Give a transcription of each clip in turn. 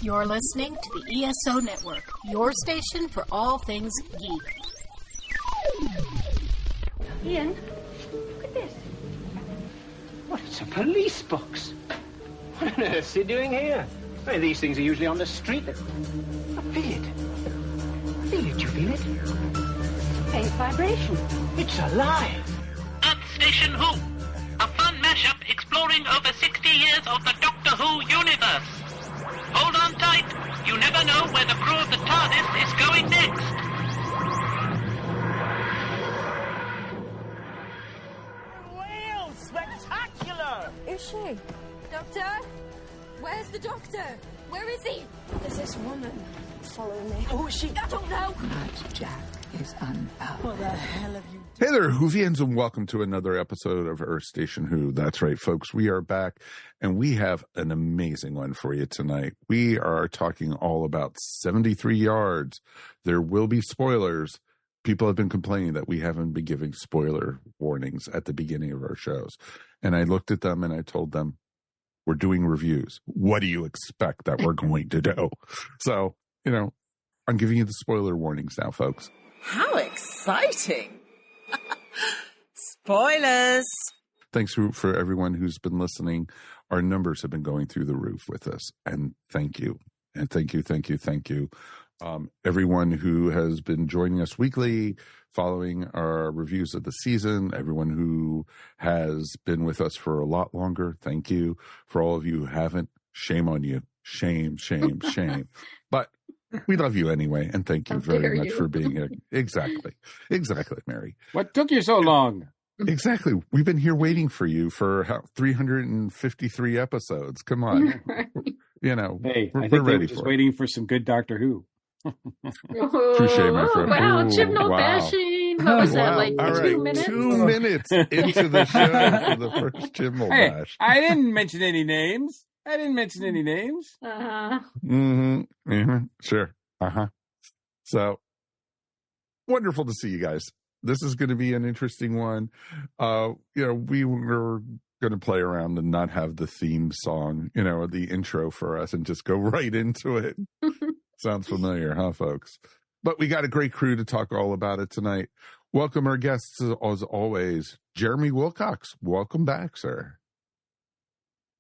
You're listening to the ESO Network, your station for all things geek. Ian, look at this. What, it's a police box. What on earth is he doing here? Well, these things are usually on the street. I feel it. I feel it. You feel it? Faint vibration. It's alive. Earth Station Who, a fun mashup exploring over 60 years of the Doctor Who universe. Hold on tight. You never know where the crew of the TARDIS is going next. Whale! Spectacular! Is she? Doctor? Where's the doctor? Where is he? There's this woman following me. Who is she? I don't know. Jack is unbound. What the hell have you Hey there, Whovians, and welcome to another episode of Earth Station Who. That's right, folks. We are back, and we have an amazing one for you tonight. We are talking all about 73 yards. There will be spoilers. People have been complaining that we haven't been giving spoiler warnings at the beginning of our shows. And I looked at them and I told them, we're doing reviews. What do you expect that we're going to do? So, I'm giving you the spoiler warnings now, folks. How exciting! Spoilers! Thanks for everyone who's been listening. Our numbers have been going through the roof with us, and thank you. And thank you. Everyone who has been joining us weekly, following our reviews of the season, everyone who has been with us for a lot longer, thank you. For all of you who haven't, shame on you. Shame. But we love you anyway, and thank you very much for being here. Exactly, Mary. What took you so long? Exactly. We've been here waiting for you for 353 episodes. Come on. Hey, we're ready for it. Waiting for some good Doctor Who. Touche, my friend. Wow, Ooh, Chibnall wow. bashing. What was that, like All 2 right, minutes? 2 minutes into the show for the first Chibnall bash. I didn't mention any names. Uh-huh. Mm-hmm. Sure. Uh-huh. So, wonderful to see you guys. This is going to be an interesting one. We were going to play around and not have the theme song, the intro for us, and just go right into it. Sounds familiar, huh, folks? But we got a great crew to talk all about it tonight. Welcome our guests, as always. Jeremy Wilcox, welcome back, sir.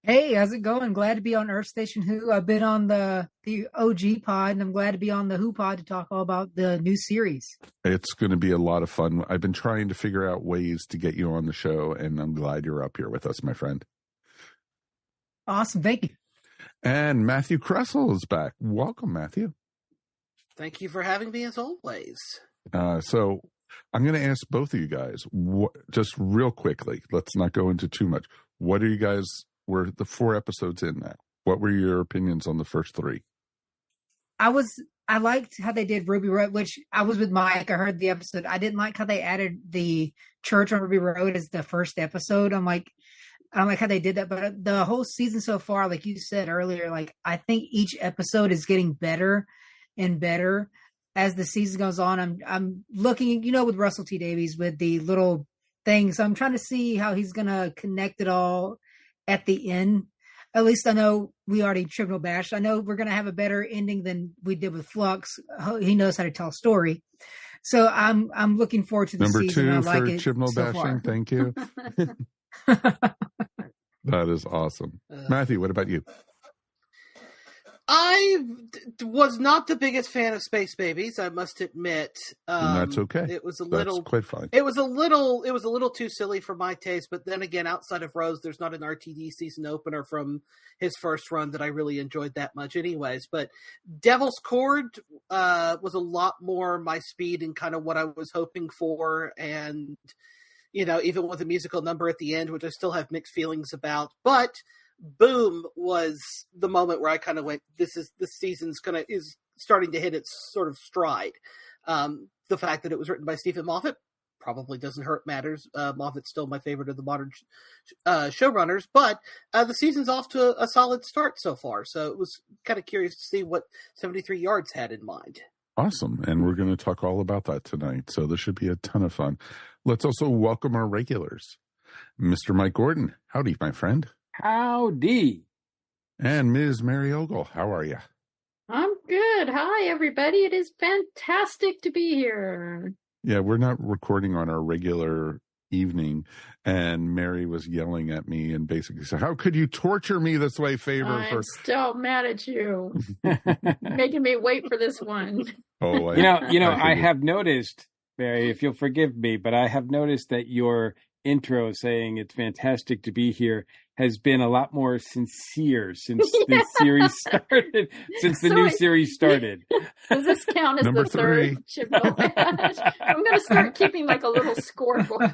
Hey, how's it going? Glad to be on Earth Station Who. I've been on the OG pod, and I'm glad to be on the Who pod to talk all about the new series. It's going to be a lot of fun. I've been trying to figure out ways to get you on the show, and I'm glad you're up here with us, my friend. Awesome. Thank you. And Matthew Kresal is back. Welcome, Matthew. Thank you for having me, as always. So I'm going to ask both of you guys, just real quickly, let's not go into too much. What are you guys... We're the 4 episodes in now. What were your opinions on the first 3? I liked how they did Ruby Road, which I was with Mike. I heard the episode. I didn't like how they added the church on Ruby Road as the first episode. I don't like how they did that, but the whole season so far, like you said earlier, I think each episode is getting better and better as the season goes on. I'm looking, with Russell T Davies with the little things. I'm trying to see how he's going to connect it all at the end. At least I know we already Chibnall bashed. I know we're going to have a better ending than we did with Flux. He knows how to tell a story. So I'm looking forward to the Number season. Number 2 I like for it Chibnall so bashing. far. Thank you. That is awesome. Matthew, what about you? I was not the biggest fan of Space Babies, I must admit. That's okay. It was That's quite fine. It was a little too silly for my taste. But then again, outside of Rose, there's not an RTD season opener from his first run that I really enjoyed that much, anyways. But Devil's Chord was a lot more my speed and kind of what I was hoping for, and even with a musical number at the end, which I still have mixed feelings about, but. Boom was the moment where I kind of went, this season's is starting to hit its sort of stride. The fact that it was written by Stephen Moffat probably doesn't hurt matters. Moffat's still my favorite of the modern showrunners, but the season's off to a solid start so far. So it was kind of curious to see what 73 Yards had in mind. Awesome. And we're going to talk all about that tonight. So this should be a ton of fun. Let's also welcome our regulars. Mr. Mike Gordon. Howdy, my friend. Howdy. And Ms. Mary Ogle, how are you? good. Hi, everybody. It is fantastic to be here. Yeah, we're not recording on our regular evening, and Mary was yelling at me and basically said, "How could you torture me this way, Faber?" I'm still mad at you, making me wait for this one. Oh, I have noticed, Mary, if you'll forgive me, but I have noticed that your intro saying it's fantastic to be here has been a lot more sincere since the series started, new series started. Does this count as Number the third 3? Chibnall badge? I'm going to start keeping like a little scoreboard.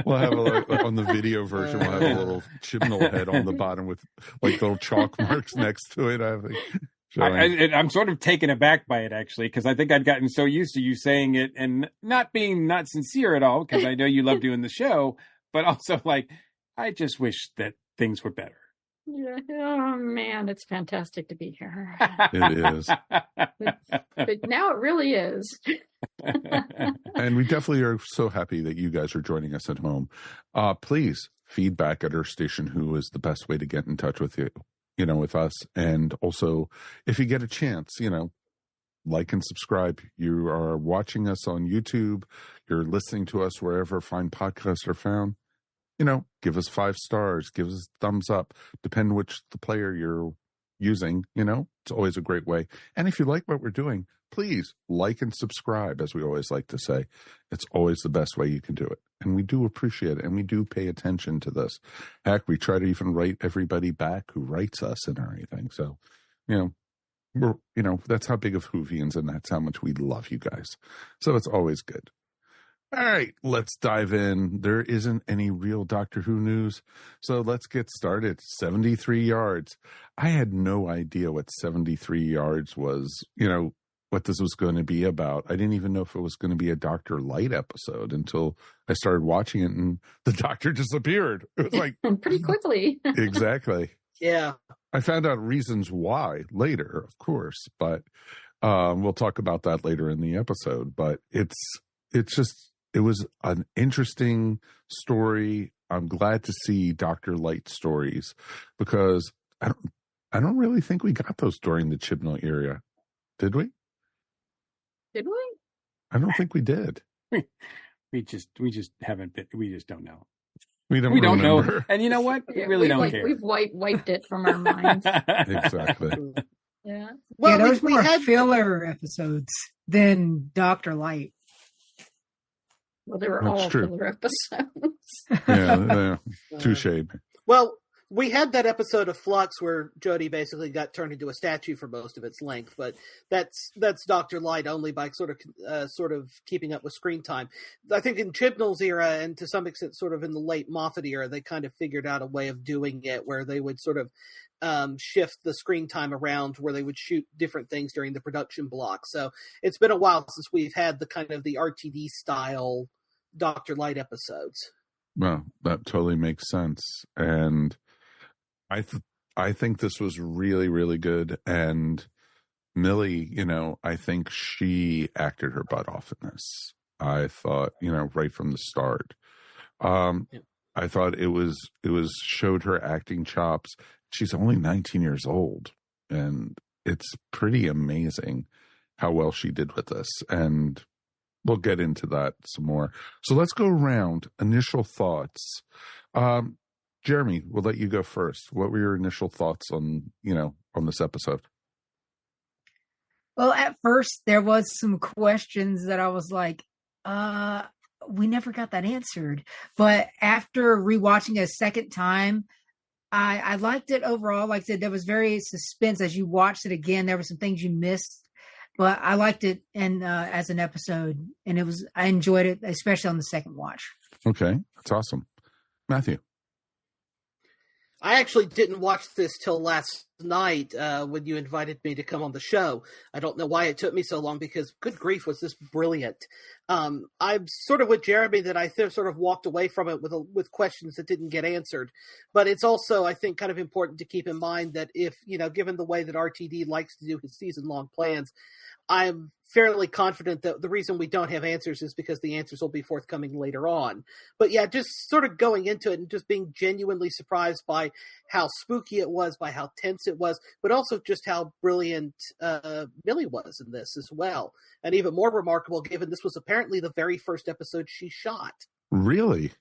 We'll have on the video version, we'll have a little Chibnall head on the bottom with like little chalk marks next to it. I think. I'm sort of taken aback by it, actually, because I think I'd gotten so used to you saying it and not being not sincere at all, because I know you love doing the show, but also like, I just wish that things were better. Yeah. Oh, man, it's fantastic to be here. It is. But now it really is. And we definitely are so happy that you guys are joining us at home. Please, feedback at Earth Station Who is the best way to get in touch with you. With us. And also, if you get a chance, like and subscribe. You are watching us on YouTube. You're listening to us wherever fine podcasts are found. Give us 5 stars. Give us a thumbs up. Depending which the player you're using, it's always a great way. And if you like what we're doing, please like and subscribe, as we always like to say. It's always the best way you can do it. And we do appreciate it. And we do pay attention to this. Heck, we try to even write everybody back who writes us and everything. So, we're, that's how big of Whovians, and that's how much we love you guys. So it's always good. All right, let's dive in. There isn't any real Doctor Who news, so let's get started. 73 yards. I had no idea what 73 yards was, what this was going to be about. I didn't even know if it was going to be a Dr. Light episode until I started watching it, and the Doctor disappeared. It was like... pretty quickly. Exactly. Yeah. I found out reasons why later, of course, but we'll talk about that later in the episode. But it was an interesting story. I'm glad to see Dr. Light stories, because I don't really think we got those during the Chibnall era. Did we? Did we? I don't think we did. We just haven't been. We just don't know. We don't know. And you know what? We really don't care. We've wiped it from our minds. Exactly. Yeah. Well, there was more filler episodes than Dr. Light. Well, they were all filler episodes. Yeah, touche. Well, we had that episode of Flux where Jodie basically got turned into a statue for most of its length, but that's Dr. Light only by sort of keeping up with screen time. I think in Chibnall's era, and to some extent sort of in the late Moffat era, they kind of figured out a way of doing it where they would sort of shift the screen time around, where they would shoot different things during the production block. So it's been a while since we've had the kind of the RTD style Dr. Light episodes. Well, that totally makes sense. And I think this was really, really good. And Millie, I think she acted her butt off in this. I thought, right from the start. I thought it was showed her acting chops. She's only 19 years old, and it's pretty amazing how well she did with this. And we'll get into that some more. So let's go around. Initial thoughts. Jeremy, we'll let you go first. What were your initial thoughts on this episode? Well, at first there was some questions that I was like, we never got that answered. But after rewatching it a second time, I liked it overall. Like I said, there was very suspense as you watched it again. There were some things you missed, but I liked it as an episode, and I enjoyed it, especially on the second watch. Okay, that's awesome. Matthew. I actually didn't watch this till last night when you invited me to come on the show. I don't know why it took me so long, because good grief, was this brilliant. I'm sort of with Jeremy that I sort of walked away from it with questions that didn't get answered. But it's also, I think, kind of important to keep in mind that if, given the way that RTD likes to do his season-long plans, I'm fairly confident that the reason we don't have answers is because the answers will be forthcoming later on. But yeah, just sort of going into it and just being genuinely surprised by how spooky it was, by how tense it was, but also just how brilliant Millie was in this as well. And even more remarkable, given this was apparently the very first episode she shot. Really?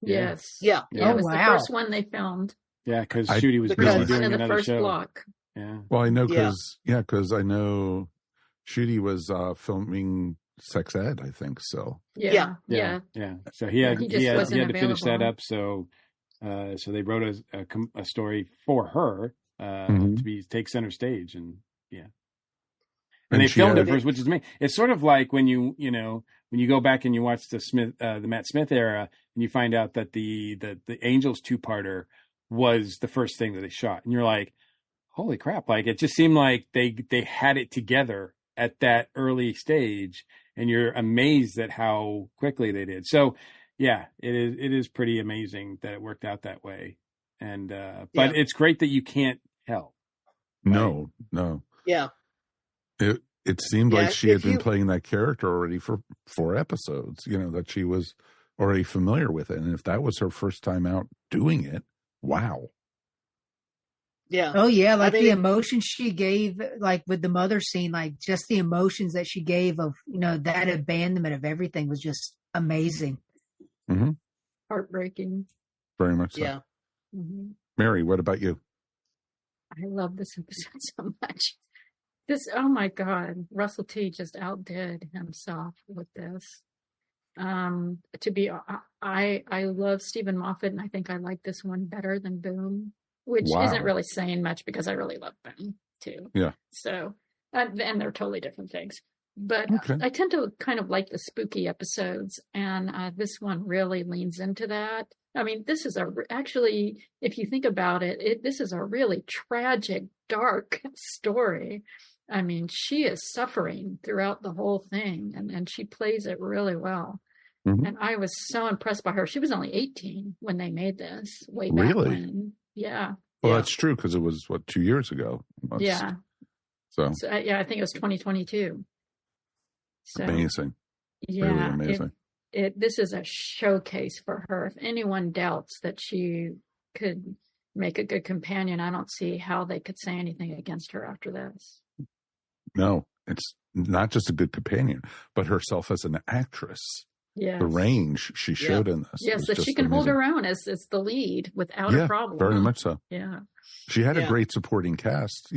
Yes. Yeah. Yeah, it was the first one they filmed. Yeah, because Shooty was busy doing one of the another first show. block. Yeah. Well, I know because I know Shooty was filming Sex Ed, I think so. Yeah. So he had he to finish that available. up. So they wrote a story for her to take center stage, and and they filmed it first, which is amazing. It's sort of like when you go back and you watch the Matt Smith era, and you find out that the Angels 2-parter was the first thing that they shot, and you're like, holy crap! Like, it just seemed like they had it together at that early stage, and you're amazed at how quickly they did. So yeah, it is pretty amazing that it worked out that way. And but it's great that you can't tell. Right? No. Yeah. It seemed like she had been playing that character already for 4 episodes, that she was already familiar with it. And if that was her first time out doing it, wow. Yeah. Oh yeah, the emotions she gave, like with the mother scene, like just the emotions that she gave of, that abandonment of everything was just amazing. Mm-hmm. Heartbreaking. Very much so. Yeah. Mm-hmm. Mary, what about you? I love this episode so much. Oh my God, Russell T just outdid himself with this. I love Stephen Moffat, and I think I like this one better than Boom, which isn't really saying much because I really love Boom too. Yeah. So, and they're totally different things. But okay. I tend to kind of like the spooky episodes, and this one really leans into that. I mean, this is actually, if you think about it, this is a really tragic, dark story. I mean, she is suffering throughout the whole thing, and she plays it really well. Mm-hmm. And I was so impressed by her. She was only 18 when they made this, way back when. Yeah. Well, that's true, because it was, 2 years ago? Yeah. So I think it was 2022. So, amazing. Yeah. Really amazing. This is a showcase for her. If anyone doubts that she could make a good companion, I don't see how they could say anything against her after this. No, it's not just a good companion, but herself as an actress. Yes. The range she showed in this. Yes, that she can hold her own as the lead without a problem. Very much so. Yeah. She had a great supporting cast,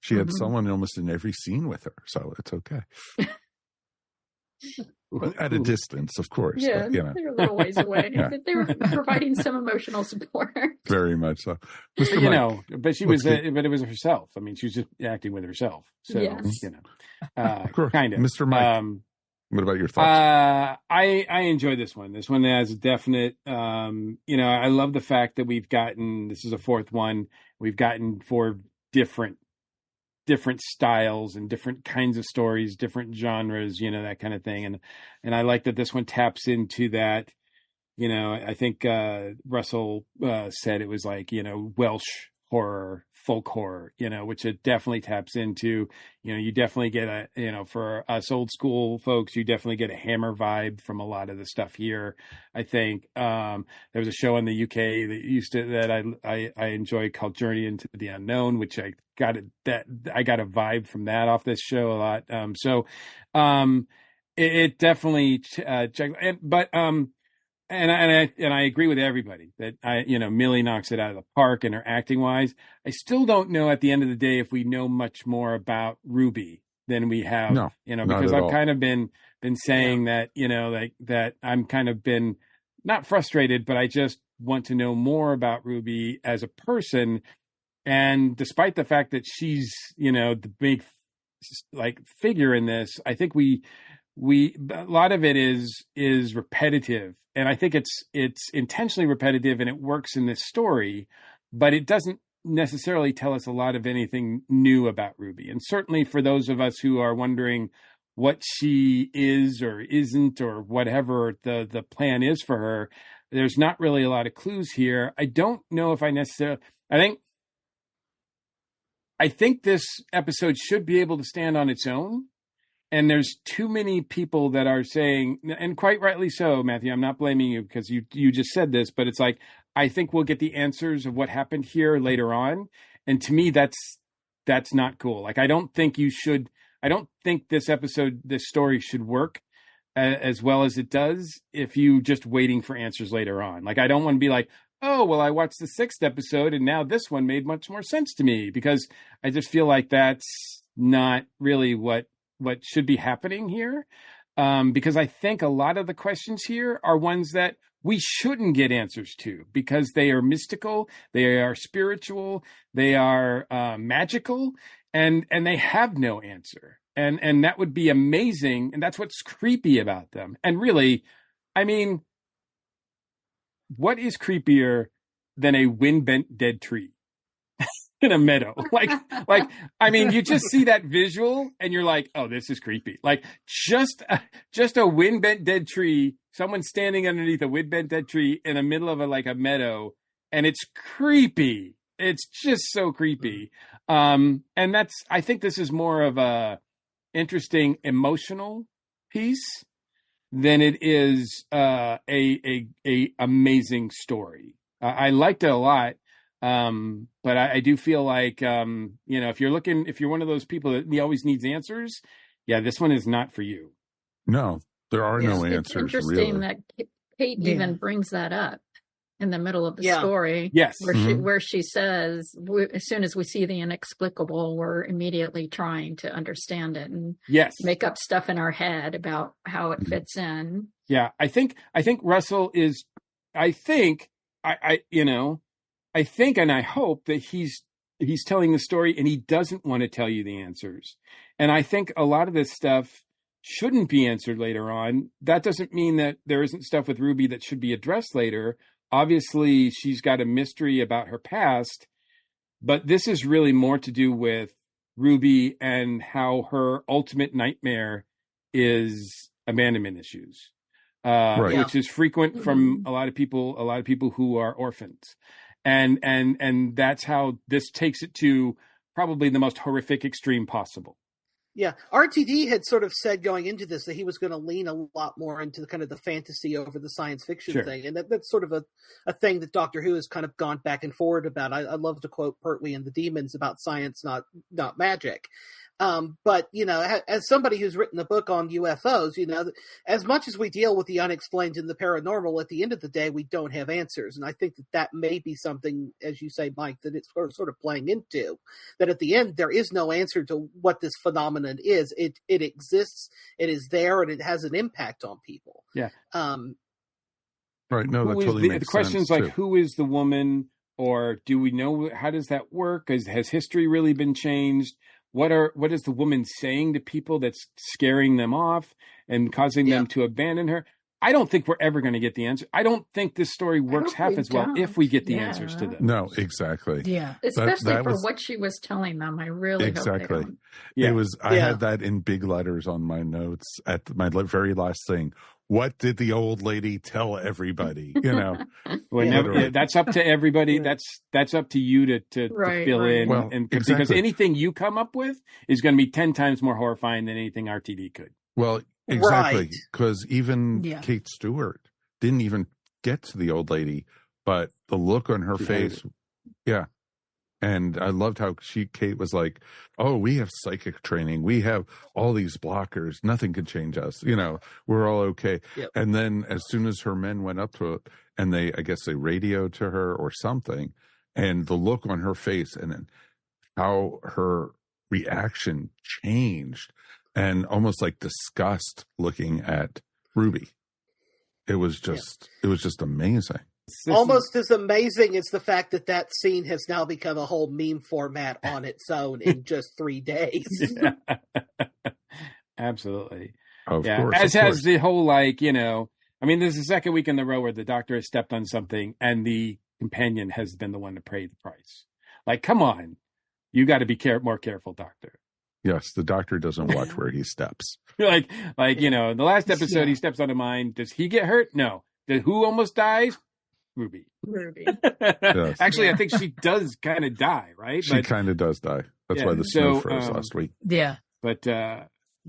She had someone almost in every scene with her, so it's okay. At a distance, of course. Yeah, but, they're a little ways away. Yeah. They were providing some emotional support. Very much so. Mr. Mike, but she was, but it was herself. I mean, she was just acting with herself. So, yes. Kind of. Mr. Mike, what about your thoughts? I enjoy this one. This one has a definite, I love the fact that this is a 4th one. We've gotten 4 different styles and different kinds of stories, different genres, that kind of thing. And I like that this one taps into that. I think Russell said it was like, Welsh horror, folk horror, which it definitely taps into. You definitely get for us old school folks, you definitely get a Hammer vibe from a lot of the stuff here. I think there was a show in the UK that I enjoy called Journey into the Unknown, which I got a vibe from that off this show a lot. It definitely and I agree with everybody that Millie knocks it out of the park in her acting wise. I still don't know at the end of the day if we know much more about Ruby than we have, because I've kind of been saying that, that I'm kind of been not frustrated, but I just want to know more about Ruby as a person. And despite the fact that she's, the big figure in this, I think a lot of it is repetitive. And I think it's intentionally repetitive, and it works in this story, but it doesn't necessarily tell us a lot of anything new about Ruby. And certainly for those of us who are wondering what she is or isn't or whatever the plan is for her, there's not really a lot of clues here. I don't know if I think this episode should be able to stand on its own. And there's too many people that are saying, and quite rightly so, Matthew, I'm not blaming you because you just said this, but it's like, I think we'll get the answers of what happened here later on. And to me, that's not cool. Like, I don't think this story should work as well as it does if you just waiting for answers later on. Like, I don't want to be like, oh, well, I watched the 6th episode and now this one made much more sense to me, because I just feel like that's not really what should be happening here. Because I think a lot of the questions here are ones that we shouldn't get answers to, because they are mystical, they are spiritual, they are magical, and they have no answer. And that would be amazing. And that's what's creepy about them. And really, I mean, what is creepier than a wind-bent dead tree in a meadow? Like, I mean, you just see that visual and you're like, oh, this is creepy. Like, just a wind-bent dead tree, someone standing underneath a wind-bent dead tree in the middle of a meadow, and it's creepy. It's just so creepy. And I think this is more of a interesting emotional piece than it is a amazing story. I liked it a lot. But I do feel like, if you're one of those people that always needs answers, yeah, this one is not for you. No, there are no answers. It's interesting really. that Kate even brings that up in the middle of the story. Yes. Where she says, as soon as we see the inexplicable, we're immediately trying to understand it and make up stuff in our head about how it fits in. Yeah. I think Russell is, I think and I hope that he's telling the story and he doesn't want to tell you the answers. And I think a lot of this stuff shouldn't be answered later on. That doesn't mean that there isn't stuff with Ruby that should be addressed later. Obviously, she's got a mystery about her past, but this is really more to do with Ruby and how her ultimate nightmare is abandonment issues, which is frequent from a lot of people who are orphans. And that's how this takes it to probably the most horrific extreme possible. Yeah, RTD had sort of said going into this that he was going to lean a lot more into the kind of the fantasy over the science fiction thing, and that's sort of a thing that Doctor Who has kind of gone back and forward about. I love to quote Pertwee and the Demons about science, not magic. But, as somebody who's written a book on UFOs, as much as we deal with the unexplained and the paranormal, at the end of the day, we don't have answers. And I think that may be something, as you say, Mike, that it's sort of playing into, that at the end, there is no answer to what this phenomenon is. It exists, it is there, and it has an impact on people. Yeah. Right. No, that totally makes sense. The question's like, who is the woman? Or do we know, how does that work? Has history really been changed? What is the woman saying to people that's scaring them off and causing them to abandon her? I don't think we're ever going to get the answer. I don't think this story works half as well if we get the answers to them. No, exactly. Yeah. Especially for what she was telling them. I really hope they don't. It was, I had that in big letters on my notes at my very last thing. What did the old lady tell everybody? That's up to everybody. That's up to you to fill in. Well, because anything you come up with is going to be 10 times more horrifying than anything RTD could. Well, exactly. Because even Kate Stewart didn't even get to the old lady, but the look on her face. Yeah. And I loved how Kate was like, oh, we have psychic training. We have all these blockers. Nothing could change us. We're all okay. Yep. And then as soon as her men went up to it and I guess they radioed to her or something, and the look on her face and then how her reaction changed and almost like disgust looking at Ruby. It was just amazing. Almost as amazing as the fact that scene has now become a whole meme format on its own in just 3 days. Yeah. Absolutely. Of course. As has the whole, this is the second week in the row where the Doctor has stepped on something and the companion has been the one to pay the price. Like, come on. You got to be more careful, Doctor. Yes, the Doctor doesn't watch where he steps. The last episode he steps on a mine. Does he get hurt? No. Who almost dies? Ruby. Yes. Actually, I think she does kind of die, right? She kind of does die. That's why the snow froze last week. Yeah. But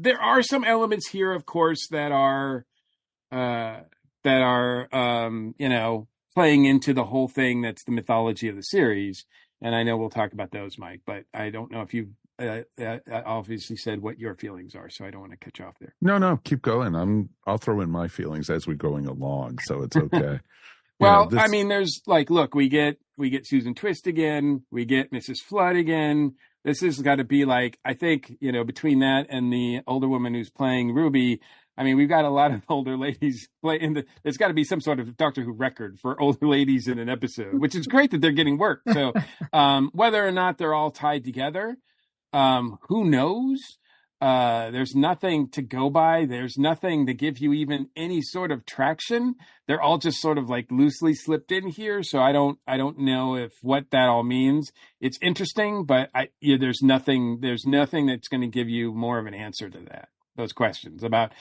there are some elements here, of course, that are playing into the whole thing. That's the mythology of the series. And I know we'll talk about those, Mike, but I don't know if you've obviously said what your feelings are, so I don't want to cut you off there. No, keep going. I'll throw in my feelings as we're going along, so it's okay. Well, I mean, there's look, we get Susan Twist again, we get Mrs. Flood again. This has got to be I think, between that and the older woman who's playing Ruby, I mean, we've got a lot of older ladies there's got to be some sort of Doctor Who record for older ladies in an episode, which is great that they're getting work. So whether or not they're all tied together, who knows? There's nothing to go by. There's nothing to give you even any sort of traction. They're all just sort of loosely slipped in here. So I don't know if what that all means. It's interesting, but there's nothing that's going to give you more of an answer to those questions about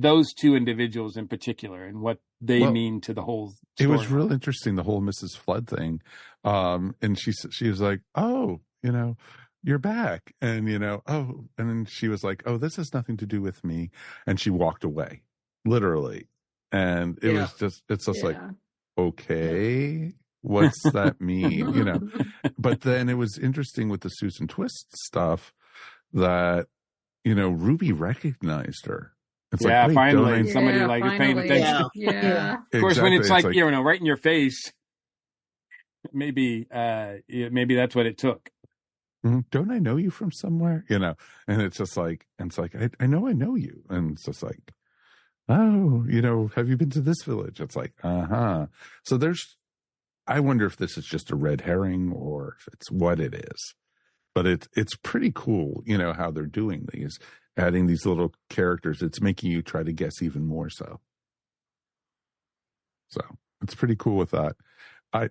those two individuals in particular and what they mean to the whole story. It was real interesting, the whole Mrs. Flood thing. And she was like, oh, you're back. And, and then she was like, oh, this has nothing to do with me. And she walked away, literally. And it was just, it's just okay, what's that mean? But then it was interesting with the Susan Twist stuff that, Ruby recognized her. It's finally somebody is paying attention. Yeah. Of course, when it's right in your face, maybe that's what it took. Don't I know you from somewhere? And it's just I know you. And it's just oh, have you been to this village? It's So I wonder if this is just a red herring or if it's what it is. But it's pretty cool, how they're doing these, adding these little characters. It's making you try to guess even more so. So it's pretty cool with that. I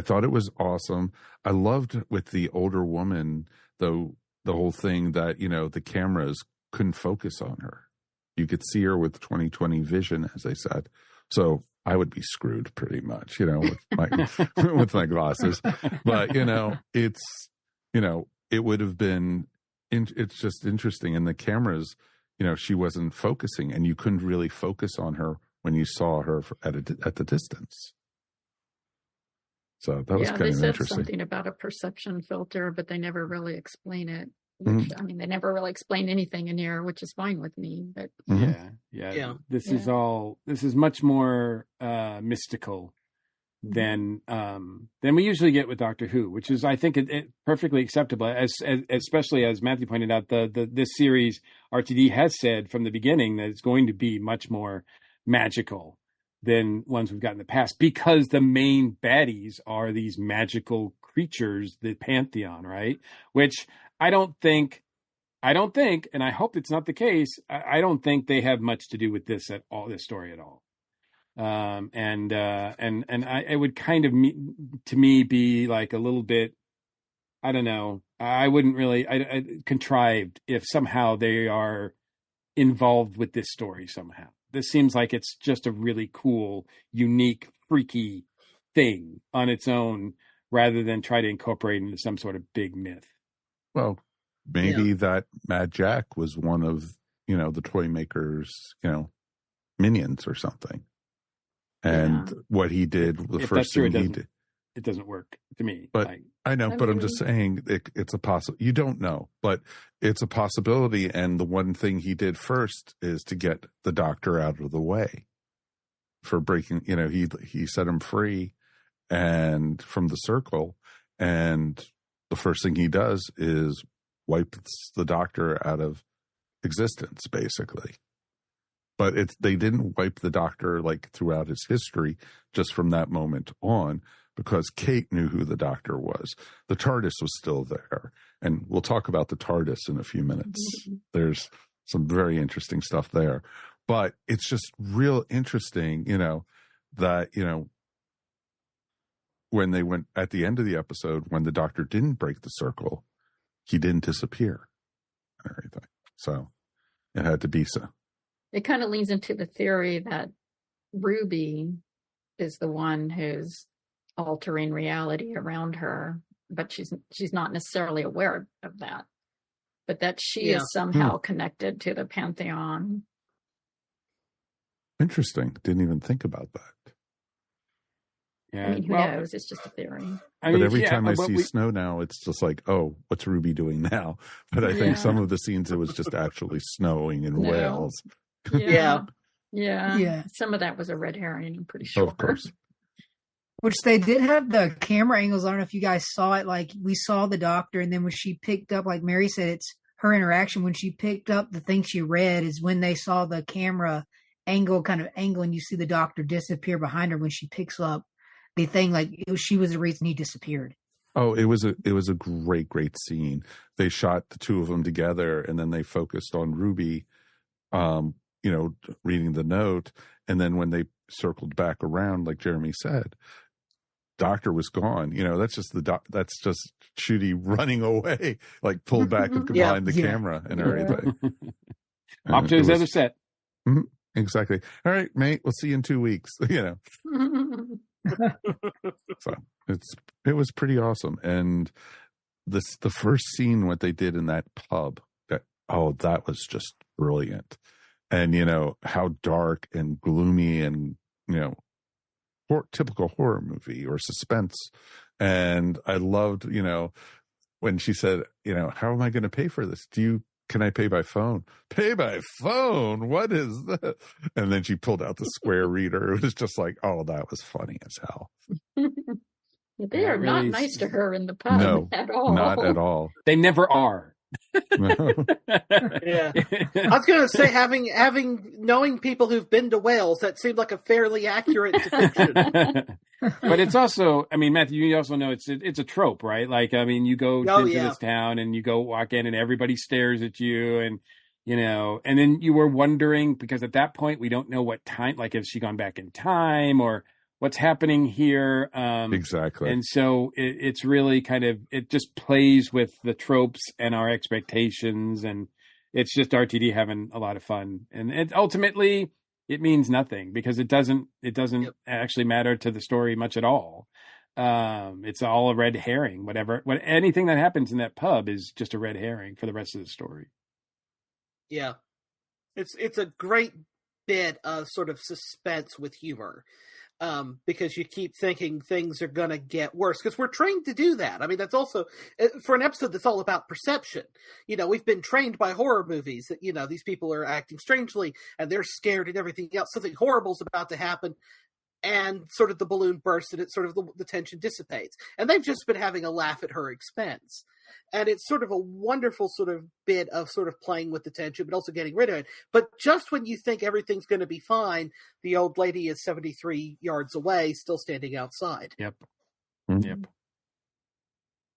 thought it was awesome. I loved with the older woman, though, the whole thing that, the cameras couldn't focus on her. You could see her with 20/20 vision, as I said. So I would be screwed pretty much, with my with my glasses. But, it's, it would have been, it's just interesting. And the cameras, she wasn't focusing and you couldn't really focus on her when you saw her at the distance. So that was kind of interesting. They said something about a perception filter, but they never really explain it. Which, I mean, they never really explain anything in here, which is fine with me. But This is much more mystical than we usually get with Doctor Who, which is, I think, it perfectly acceptable. Especially as Matthew pointed out, this series RTD has said from the beginning that it's going to be much more magical than ones we've got in the past, because the main baddies are these magical creatures, the pantheon, right? Which I don't think, and I hope it's not the case, I don't think they have much to do with this story at all. It would kind of, to me, be a little bit, I don't know, I wouldn't really, contrived if somehow they are involved with this story somehow. This seems like it's just a really cool, unique, freaky thing on its own, rather than try to incorporate into some sort of big myth. Well, maybe that Mad Jack was one of, the toy maker's, minions or something. And what he did, the first thing he did. It doesn't work to me. But I know, but I'm just saying it's a possibility. You don't know, but it's a possibility. And the one thing he did first is to get the Doctor out of the way for breaking, he set him free and from the circle. And the first thing he does is wipes the Doctor out of existence, basically. But they didn't wipe the Doctor throughout his history, just from that moment on, because Kate knew who the Doctor was. The TARDIS was still there. And we'll talk about the TARDIS in a few minutes. There's some very interesting stuff there. But it's just real interesting, that, when they went at the end of the episode, when the Doctor didn't break the circle, he didn't disappear and everything. So it had to be so. It kind of leans into the theory that Ruby is the one who's altering reality around her, but she's not necessarily aware of that. but that she is somehow connected to the Pantheon. Interesting. Didn't even think about that. Yeah. I mean, who knows? It's just a theory. But every time I see snow now, it's just like, oh, what's Ruby doing now? But I think some of the scenes, it was just actually snowing in Wales. Yeah. Some of that was a red herring, I'm pretty sure. Of course. Which they did have the camera angles. I don't know if you guys saw it. Like, we saw the doctor, and then when she picked up, like Mary said, it's her interaction. When she picked up the thing she read is when they saw the camera angle, and you see the doctor disappear behind her when she picks up the thing. Like, she was the reason he disappeared. Oh, it was a great scene. They shot the two of them together, and then they focused on Ruby, reading the note. And then when they circled back around, like Jeremy said, doctor was gone. That's just that's just Shooty running away, like pulled back behind the camera and everything. Off to his other set. Exactly. All right, mate. We'll see you in 2 weeks. So it was pretty awesome. And the first scene, what they did in that pub, that was just brilliant. And how dark and gloomy and typical horror movie or suspense. And I loved, when she said, how am I going to pay for this? Can I pay by phone? Pay by phone? What is that? And then she pulled out the Square reader. It was just like, oh, that was funny as hell. They are not nice to her in the pub at all. Not at all. They never are. Yeah, I was going to say, knowing people who've been to Wales, that seemed like a fairly accurate depiction. But it's also, I mean, Matthew, you also know it's a trope, right? Like, I mean, you go into this town and you go walk in and everybody stares at you, and and then you were wondering, because at that point we don't know what time, like, has she gone back in time or what's happening here? Exactly. And so it's really it just plays with the tropes and our expectations, and it's just RTD having a lot of fun. And ultimately it means nothing, because it doesn't actually matter to the story much at all. It's all a red herring. Anything that happens in that pub is just a red herring for the rest of the story. Yeah. It's a great bit of sort of suspense with humor. Because you keep thinking things are going to get worse, because we're trained to do that. I mean, that's also, for an episode that's all about perception. We've been trained by horror movies that, these people are acting strangely and they're scared and everything else. Something horrible's about to happen, and sort of the balloon bursts and it sort of the tension dissipates. And they've just been having a laugh at her expense. And it's sort of a wonderful sort of bit of sort of playing with the tension, but also getting rid of it. But just when you think everything's going to be fine, the old lady is 73 yards away, still standing outside. Yep. Mm-hmm. Yep.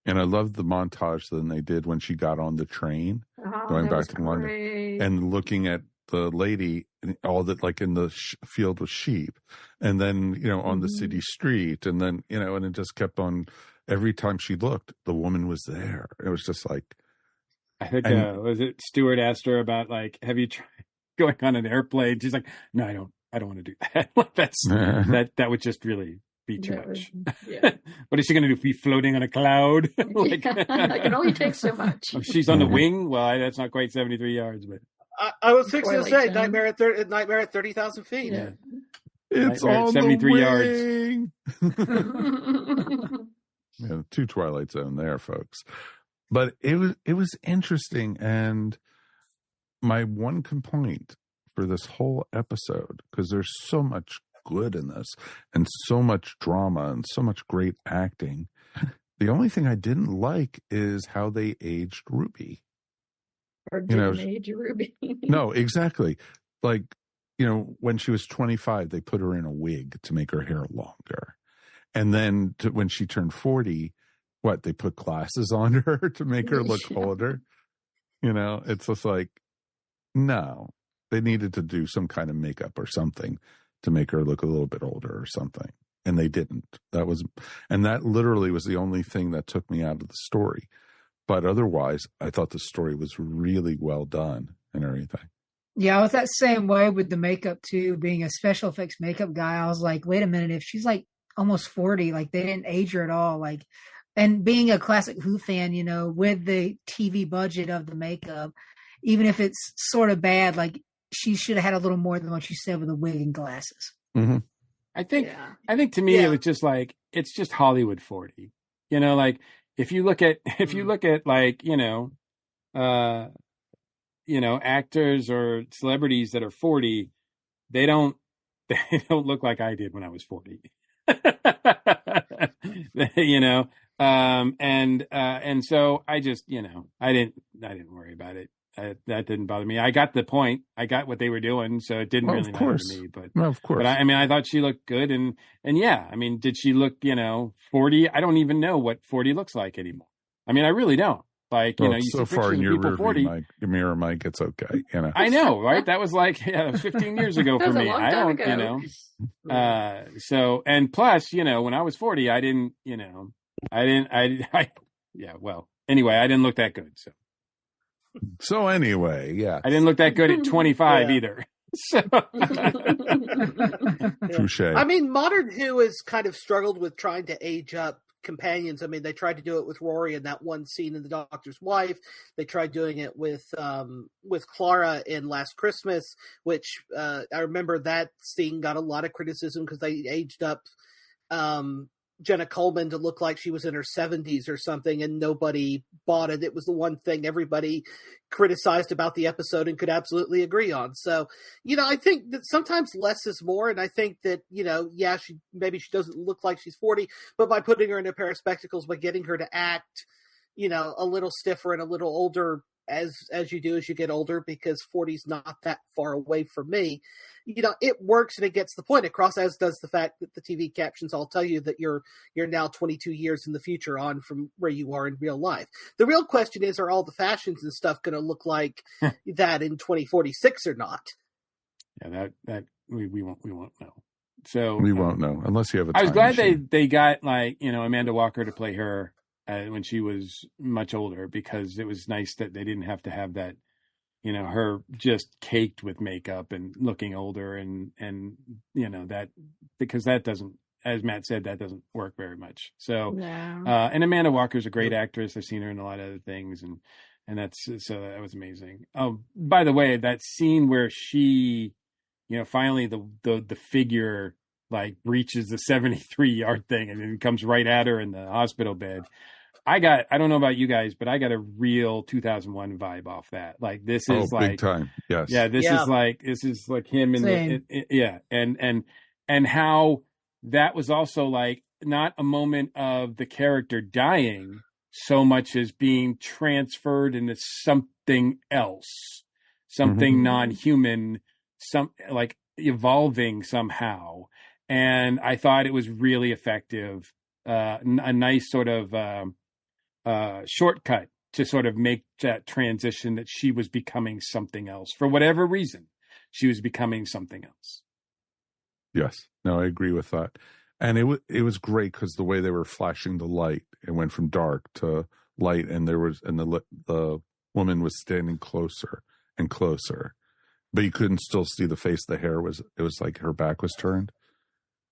And I loved the montage that they did when she got on the train, going back to London, and looking at the lady, all that, like in the field with sheep, and then, on the city street, and then, and it just kept on. Every time she looked, the woman was there. It was just like, I think was it Stewart asked her about, like, have you tried going on an airplane? She's like, no, I don't want to do that. that would just really be too much. Yeah. What is she going to do? Be floating on a cloud? I can only take so much. She's on the wing. Well, that's not quite 73 yards, but I was fixing to say Nightmare at 30,000 feet. Yeah. It's on 73 yards. Yeah, 2 Twilight Zone there, folks. But it was interesting, and my one complaint for this whole episode, because there's so much good in this, and so much drama, and so much great acting. The only thing I didn't like is how they aged Ruby. Or didn't age Ruby. No, exactly. Like, when she was 25, they put her in a wig to make her hair longer. And then when she turned 40, they put glasses on her to make her look older. It's just like, no, they needed to do some kind of makeup or something to make her look a little bit older or something. And they didn't. That literally was the only thing that took me out of the story. But otherwise, I thought the story was really well done and everything. Yeah, I was that same way with the makeup too. Being a special effects makeup guy, I was like, wait a minute, if she's like almost 40, like they didn't age her at all. Like And being a classic Who fan, with the TV budget of the makeup, even if it's sort of bad, like she should have had a little more than what you said with the wig and glasses. Mm-hmm. I think to me it was just like, it's just Hollywood 40. Like if you look at like, actors or celebrities that are 40, they don't look like I did when I was 40. And so I just, I didn't worry about it. That didn't bother me. I got the point. I got what they were doing, so it didn't really matter to me. But of course. But I thought she looked good, and yeah, did she look 40? I don't even know what 40 looks like anymore. I really don't. Like, you so see far in your people 40. mirror, Mike, it's okay. I know, right? That was like 15 years ago for me. I don't, so, and plus, when I was 40, I didn't, well, anyway, I didn't look that good. So anyway, yeah. I didn't look that good at 25 either. So. Touche. Modern Who has kind of struggled with trying to age up companions. They tried to do it with Rory in that one scene in The Doctor's Wife. They tried doing it with Clara in Last Christmas, which I remember that scene got a lot of criticism because they aged up Jenna Coleman to look like she was in her 70s or something, and nobody bought it. It was the one thing everybody criticized about the episode and could absolutely agree on. So, I think that sometimes less is more, and I think that, she doesn't look like she's 40, but by putting her in a pair of spectacles, by getting her to act, a little stiffer and a little older as you do as you get older, because 40's not that far away from me, it works and it gets the point across, as does the fact that the TV captions all tell you that you're now 22 years in the future on from where you are in real life. The real question is, are all the fashions and stuff going to look like that in 2046 or not? Yeah, that we won't know. So we won't know unless you have a time I was glad machine. they got Amanda Walker to play her when she was much older, because it was nice that they didn't have to have that, her just caked with makeup and looking older and that, because that doesn't, as Matt said, that doesn't work very much. So, and Amanda Walker's a great actress. I've seen her in a lot of other things, and so that was amazing. Oh, by the way, that scene where she, finally the figure like breaches the 73-yard thing and then comes right at her in the hospital bed. I don't know about you guys, but I got a real 2001 vibe off that. Like, this is like big time. Yes. Yeah. This is like him in and how that was also like not a moment of the character dying so much as being transferred into something else, something non-human, like evolving somehow. And I thought it was really effective. A nice sort of, shortcut to sort of make that transition that she was becoming something else. For whatever reason, she was becoming something else. Yes. No, I agree with that. And it was great because the way they were flashing the light, it went from dark to light, and the woman was standing closer and closer, but you couldn't still see the face. It was like her back was turned,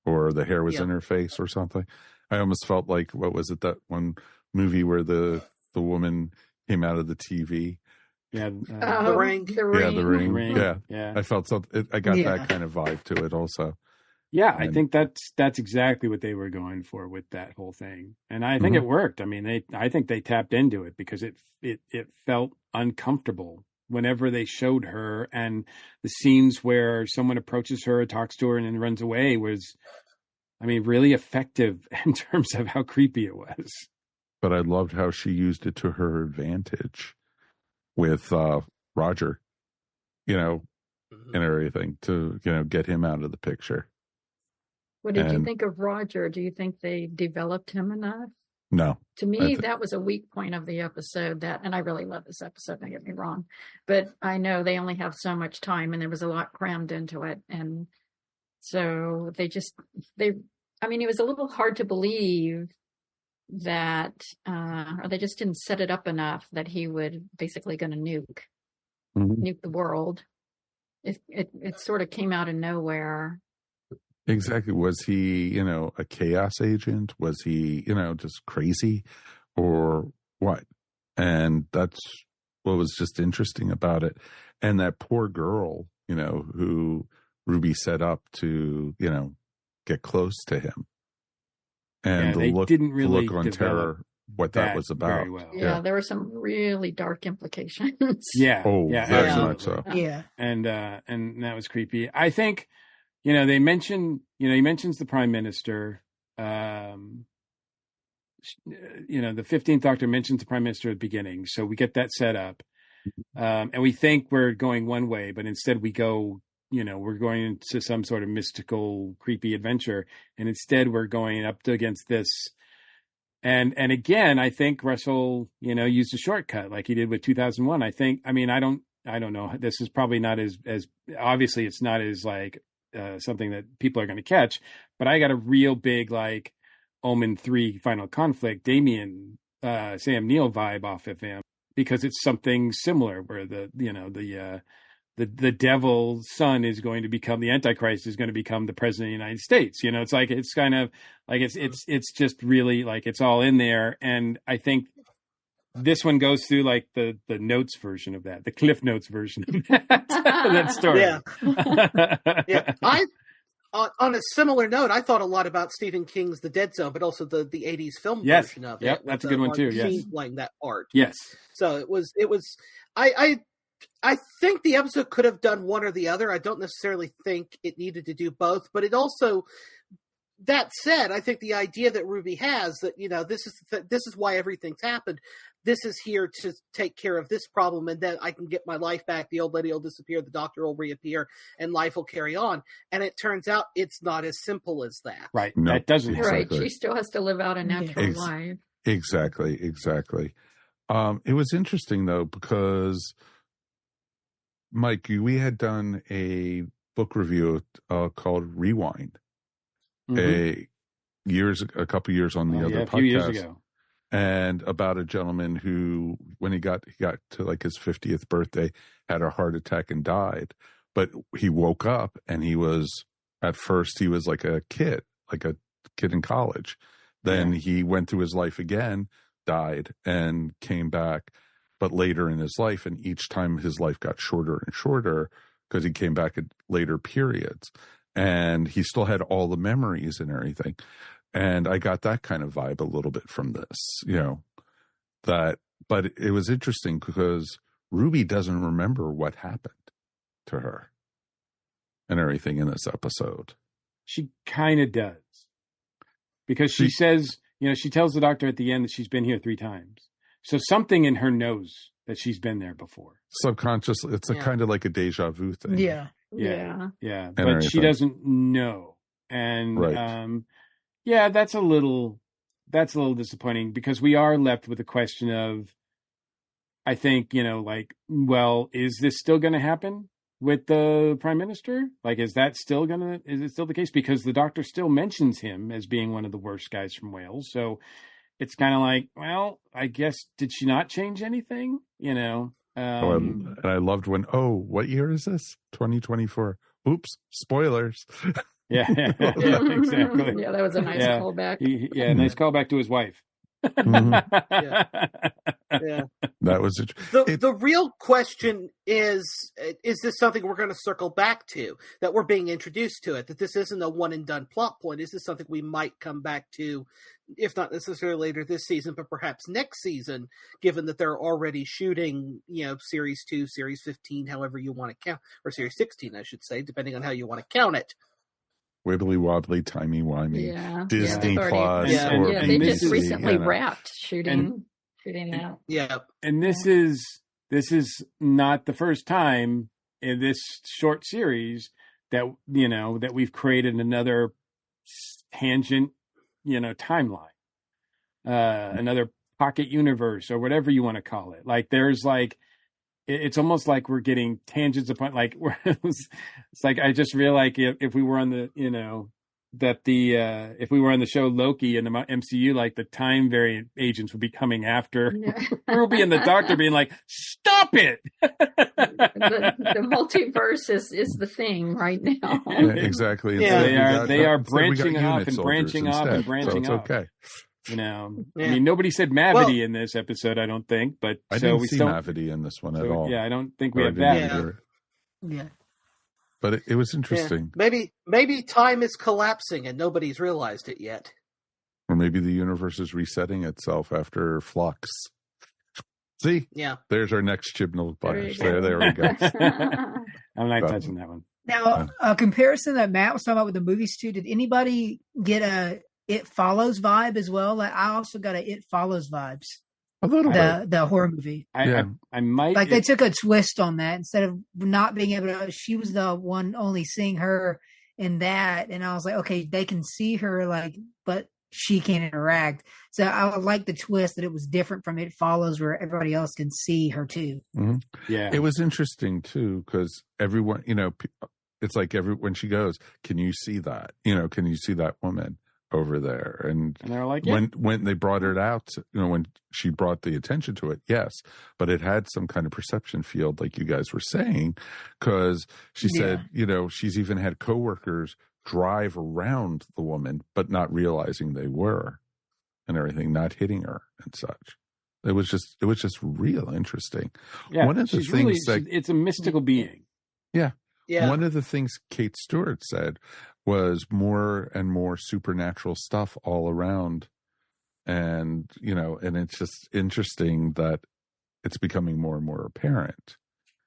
or the hair was in her face or something. I almost felt like, what was it, that one movie where the woman came out of the TV? Yeah, The Ring. Yeah, The Ring. Yeah. I felt something. I got that kind of vibe to it also. Yeah, I think that's exactly what they were going for with that whole thing, and I think it worked. I think they tapped into it because it felt uncomfortable whenever they showed her, and the scenes where someone approaches her, talks to her, and then runs away was, really effective in terms of how creepy it was. But I loved how she used it to her advantage with Roger, and everything to, get him out of the picture. What did you think of Roger? Do you think they developed him enough? No. To me, that was a weak point of the episode, and I really love this episode, don't get me wrong. But I know they only have so much time, and there was a lot crammed into it. And so it was a little hard to believe that, or they just didn't set it up enough that he would basically going to nuke the world. It sort of came out of nowhere. Exactly. Was he, a chaos agent? Was he, just crazy or what? And that's what was just interesting about it. And that poor girl, who Ruby set up to, get close to him. And they didn't really look on terror, what that was about. Well. Yeah, there were some really dark implications. Yeah. Oh, yeah, very absolutely. much so. Yeah. And that was creepy. I think, they mention, he mentions the Prime Minister. The 15th Doctor mentions the Prime Minister at the beginning. So we get that set up. And we think we're going one way, but instead we go, we're going into some sort of mystical, creepy adventure. And instead we're going up against this. And again, I think Russell, used a shortcut like he did with 2001. I don't know. This is probably not as obviously it's not as like something that people are going to catch, but I got a real big like Omen 3 Final Conflict, Damien, Sam Neill vibe off of him, because it's something similar where the devil's son is going to become the Antichrist, is going to become the president of the United States. It's like, it's kind of like, it's just really like, it's all in there. And I think this one goes through like the notes version of that, the Cliff Notes version of that story. Yeah. Yeah. On a similar note, I thought a lot about Stephen King's The Dead Zone, but also the 80s film version of it. Yep, that's a good one too. Yes, playing that part. Yes. So it was. I think the episode could have done one or the other. I don't necessarily think it needed to do both, but it also. That said, I think the idea that Ruby has that this is why everything's happened. This is here to take care of this problem, and then I can get my life back. The old lady will disappear, the doctor will reappear, and life will carry on. And it turns out it's not as simple as that. Right. No, that doesn't. Right. She still has to live out a natural life. Exactly. It was interesting though, because Mike, we had done a book review called Rewind. A couple years on the other podcast, a few years ago, and about a gentleman who, when he got to like his 50th birthday, had a heart attack and died. But he woke up and he was like a kid in college. Then he went through his life again, died, and came back, but later in his life, and each time his life got shorter and shorter because he came back at later periods. And he still had all the memories and everything. And I got that kind of vibe a little bit from this, but it was interesting because Ruby doesn't remember what happened to her and everything in this episode. She kind of does, because she says, she tells the doctor at the end that she's been here 3 times. So something in her knows that she's been there before. Subconsciously, it's a kind of like a deja vu thing. Yeah. But she doesn't know. And that's a little disappointing, because we are left with a question of, I think, is this still going to happen with the Prime Minister? Like, is it still the case? Because the doctor still mentions him as being one of the worst guys from Wales. So it's kind of like, well, I guess, did she not change anything? And I loved when, what year is this? 2024. Oops, spoilers. Yeah, exactly. Yeah, that was a nice callback. Nice callback to his wife. Yeah. That was the real question is this something we're going to circle back to, that we're being introduced to it, that this isn't a one and done plot point? Is this something we might come back to, if not necessarily later this season, but perhaps next season, given that they're already shooting, series 2, series 15, however you want to count, or series 16, I should say, depending on how you want to count it. Wibbly wobbly, timey wimey, Disney Plus. They just recently wrapped shooting that. Yeah, and this is not the first time in this short series that that we've created another tangent, timeline, another pocket universe, or whatever you want to call it. Like, there's like, it's almost like we're getting tangents upon, like, it's like, I just feel like if we were on the, that the if we were on the show Loki in the MCU, like the time variant agents would be coming after Ruby and the Doctor, being like, "Stop it!" the multiverse is the thing right now. Yeah, exactly. They are branching off and branching off and branching off. Okay. You know, I mean, nobody said Mavity in this episode, I don't think, but I didn't see Mavity in this one at all. Yeah, I don't think we have that. Yeah. But it was interesting. Yeah. Maybe time is collapsing and nobody's realized it yet. Or maybe the universe is resetting itself after flux. See? Yeah. There's our next Chibnall bias. There we go. I'm not touching that one. Now, a comparison that Matt was talking about with the movies too, did anybody get a It Follows vibe as well? Like, I also got a It Follows vibes. A little bit. The horror movie. I might. Like, they took a twist on that. Instead of not being able to, she was the one only seeing her in that. And I was like, okay, they can see her, like, but she can't interact. So I like the twist that it was different from It Follows, where everybody else can see her too. Mm-hmm. Yeah. It was interesting too, because everyone, you know, it's like when she goes, can you see that? You know, can you see that woman over there? And they're like, when they brought it out, you know, when she brought the attention to it, yes, but it had some kind of perception field, like you guys were saying, because she said, you know, she's even had coworkers drive around the woman, but not realizing they were, and everything, not hitting her and such. It was just real interesting. Yeah, one of the things it's a mystical being. Yeah. Yeah. One of the things Kate Stewart said was more and more supernatural stuff all around. And, you know, and it's just interesting that it's becoming more and more apparent,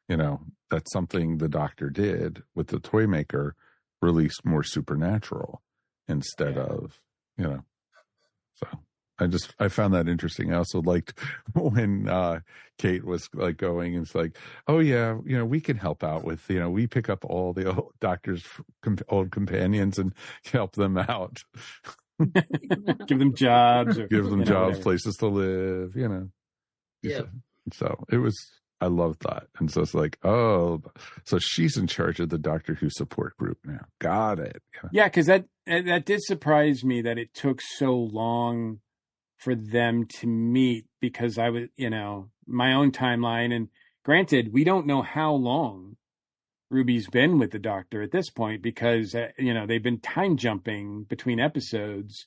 you know, that something the Doctor did with the toy maker released more supernatural instead of, you know, so I found that interesting. I also liked when Kate was like going, and it's like, oh yeah, you know, we can help out with, you know, we pick up all the old Doctor's old companions and help them out. Give them jobs. Give them jobs, places to live, you know. Yeah. So it was, I loved that. And so it's like, oh, so she's in charge of the Doctor Who support group now. Got it. Yeah, because that did surprise me that it took so long for them to meet, because I was, you know, my own timeline, and granted, we don't know how long Ruby's been with the Doctor at this point, because, you know, they've been time jumping between episodes.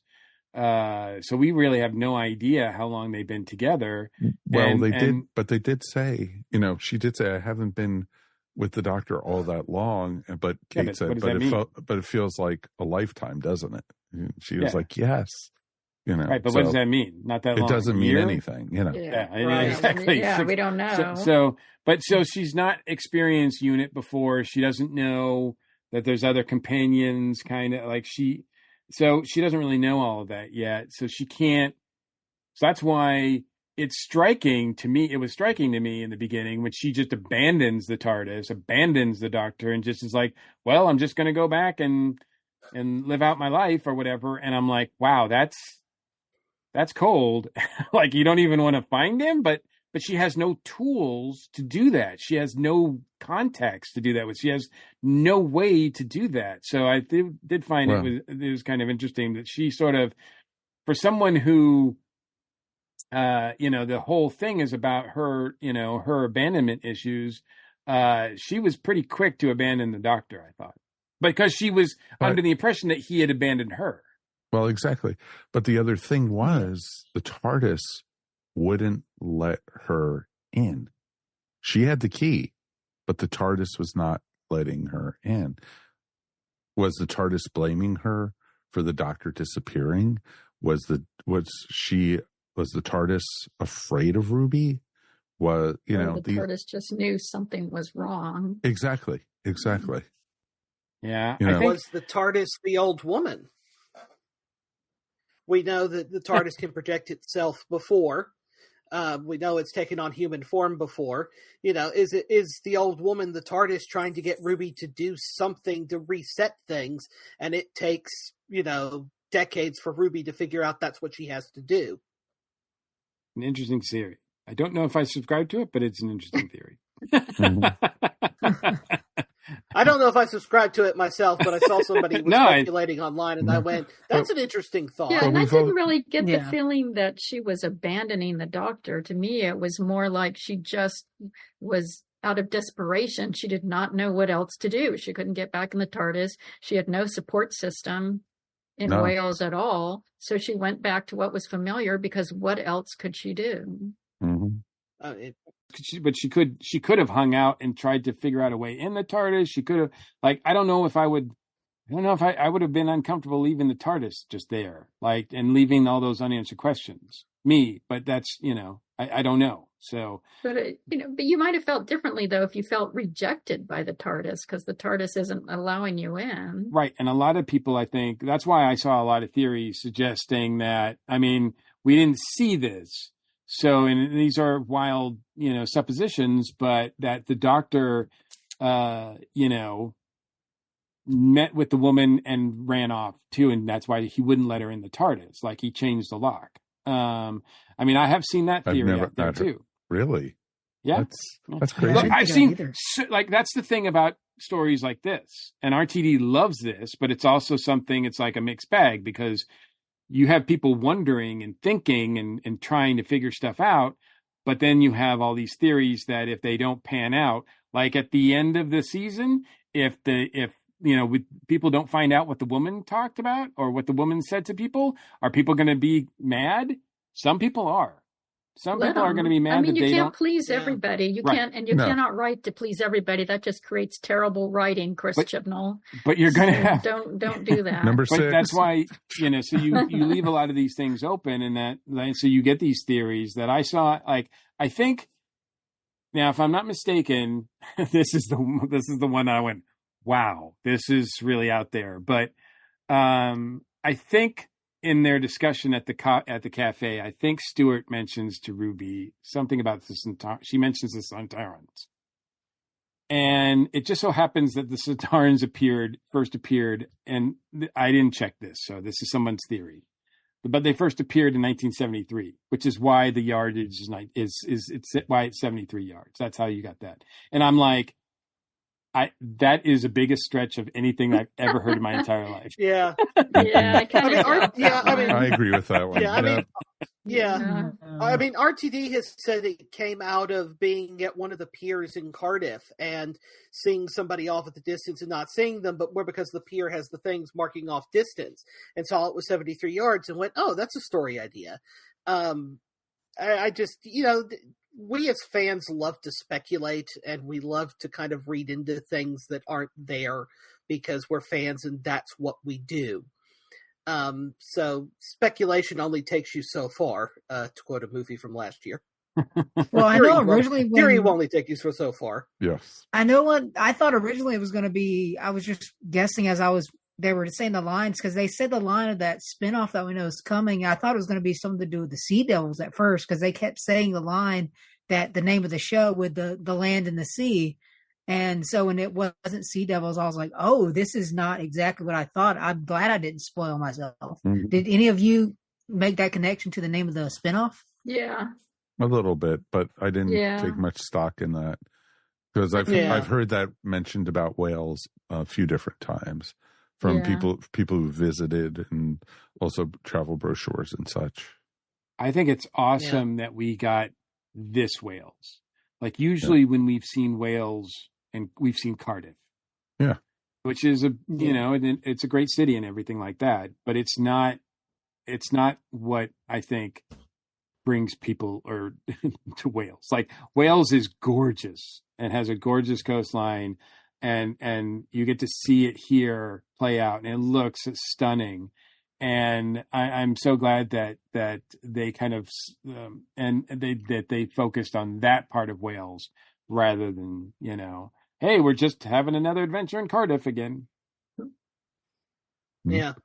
So we really have no idea how long they've been together. Well, they did say, you know, she did say, I haven't been with the Doctor all that long, but Kate said, but it feels like a lifetime, doesn't it? And she was like, yes. You know, right, but what does that mean? Not that long. It doesn't mean anything, you know. Right. Exactly. Yeah, we don't know. So she's not experienced UNIT before. She doesn't know that there's other companions, kind of like she doesn't really know all of that yet. So she can't. So that's why it's striking to me. It was striking to me in the beginning when she just abandons the TARDIS, abandons the Doctor, and just is like, well, I'm just going to go back and live out my life or whatever. And I'm like, wow, that's cold. Like, you don't even want to find him, but she has no tools to do that. She has no context to do that with. She has no way to do that. So I did find it was kind of interesting that she sort of, for someone who, you know, the whole thing is about her, you know, her abandonment issues. She was pretty quick to abandon the Doctor, I thought, because she was under the impression that he had abandoned her. Well, exactly. But the other thing was the TARDIS wouldn't let her in. She had the key, but the TARDIS was not letting her in. Was the TARDIS blaming her for the Doctor disappearing? Was the TARDIS afraid of Ruby? The TARDIS just knew something was wrong. Exactly. Yeah. Was the TARDIS the old woman? We know that the TARDIS can project itself before. We know it's taken on human form before. You know, is the old woman the TARDIS trying to get Ruby to do something to reset things, and it takes, you know, decades for Ruby to figure out that's what she has to do? An interesting theory. I don't know if I subscribe to it, but it's an interesting theory. I don't know if I subscribed to it myself, but I saw somebody was speculating online, and I went, "That's an interesting thought." Yeah, and I didn't really get the feeling that she was abandoning the Doctor. To me, it was more like she just was out of desperation. She did not know what else to do. She couldn't get back in the TARDIS. She had no support system in Wales at all. So she went back to what was familiar, because what else could she do? But she could have hung out and tried to figure out a way in the TARDIS. She could have, I don't know if I would have been uncomfortable leaving the TARDIS just there, and leaving all those unanswered questions. But that's, I don't know. So, but you might have felt differently though if you felt rejected by the TARDIS, because the TARDIS isn't allowing you in. Right, and a lot of people, I think, that's why I saw a lot of theories suggesting that. We didn't see this, so and these are wild, suppositions, but that the Doctor, met with the woman and ran off too, and that's why he wouldn't let her in the TARDIS. He changed the lock. I have seen that theory out there too. Really? Yeah, that's crazy. Look, I've seen that's the thing about stories like this, and RTD loves this, but it's also something. It's like a mixed bag, because you have people wondering and thinking and trying to figure stuff out, but then you have all these theories that if they don't pan out, like at the end of the season, if people don't find out what the woman talked about or what the woman said to people, are people going to be mad? Some people are. Some people are going to be mad. You can't please everybody. You can't, and you cannot write to please everybody. That just creates terrible writing, Chris Chibnall. But you're going to have don't do that. Number 6. But that's why so you leave a lot of these things open, and so you get these theories that I saw. I think now, if I'm not mistaken, this is the one that I went, wow, this is really out there. But I think. In their discussion at the cafe, I think Stewart mentions to Ruby something about she mentions the Sontarans. And it just so happens that the Sontarans first appeared, and I didn't check this, so this is someone's theory. But they first appeared in 1973, which is why the yardage is why it's 73 yards. That's how you got that. And I'm like, that is the biggest stretch of anything I've ever heard in my entire life. Yeah. I agree with that one. RTD has said it came out of being at one of the piers in Cardiff and seeing somebody off at the distance and not seeing them, but more because the pier has the things marking off distance, and saw it was 73 yards and went, oh, that's a story idea. I just, we as fans love to speculate, and we love to kind of read into things that aren't there because we're fans and that's what we do. So speculation only takes you so far, to quote a movie from last year. Well, I know originally theory will only take you so far. Yes. I know what I thought originally it was going to be. I was just guessing as they were saying the lines, because they said the line of that spinoff that we know is coming. I thought it was going to be something to do with the Sea Devils at first, because they kept saying the line that the name of the show with the land and the sea. And so when it wasn't Sea Devils, I was like, oh, this is not exactly what I thought. I'm glad I didn't spoil myself. Mm-hmm. Did any of you make that connection to the name of the spinoff? Yeah. A little bit, but I didn't take much stock in that, because I've heard that mentioned about Wales a few different times from people who visited, and also travel brochures and such. I think it's awesome that we got this Wales. Like usually when we've seen Wales, and we've seen Cardiff, which is it's a great city and everything like that, but it's not what I think brings people to Wales. Like Wales is gorgeous and has a gorgeous coastline, and you get to see it here play out, and it looks stunning. And I'm so glad that they kind of that they focused on that part of Wales rather than hey, we're just having another adventure in Cardiff again. Yeah,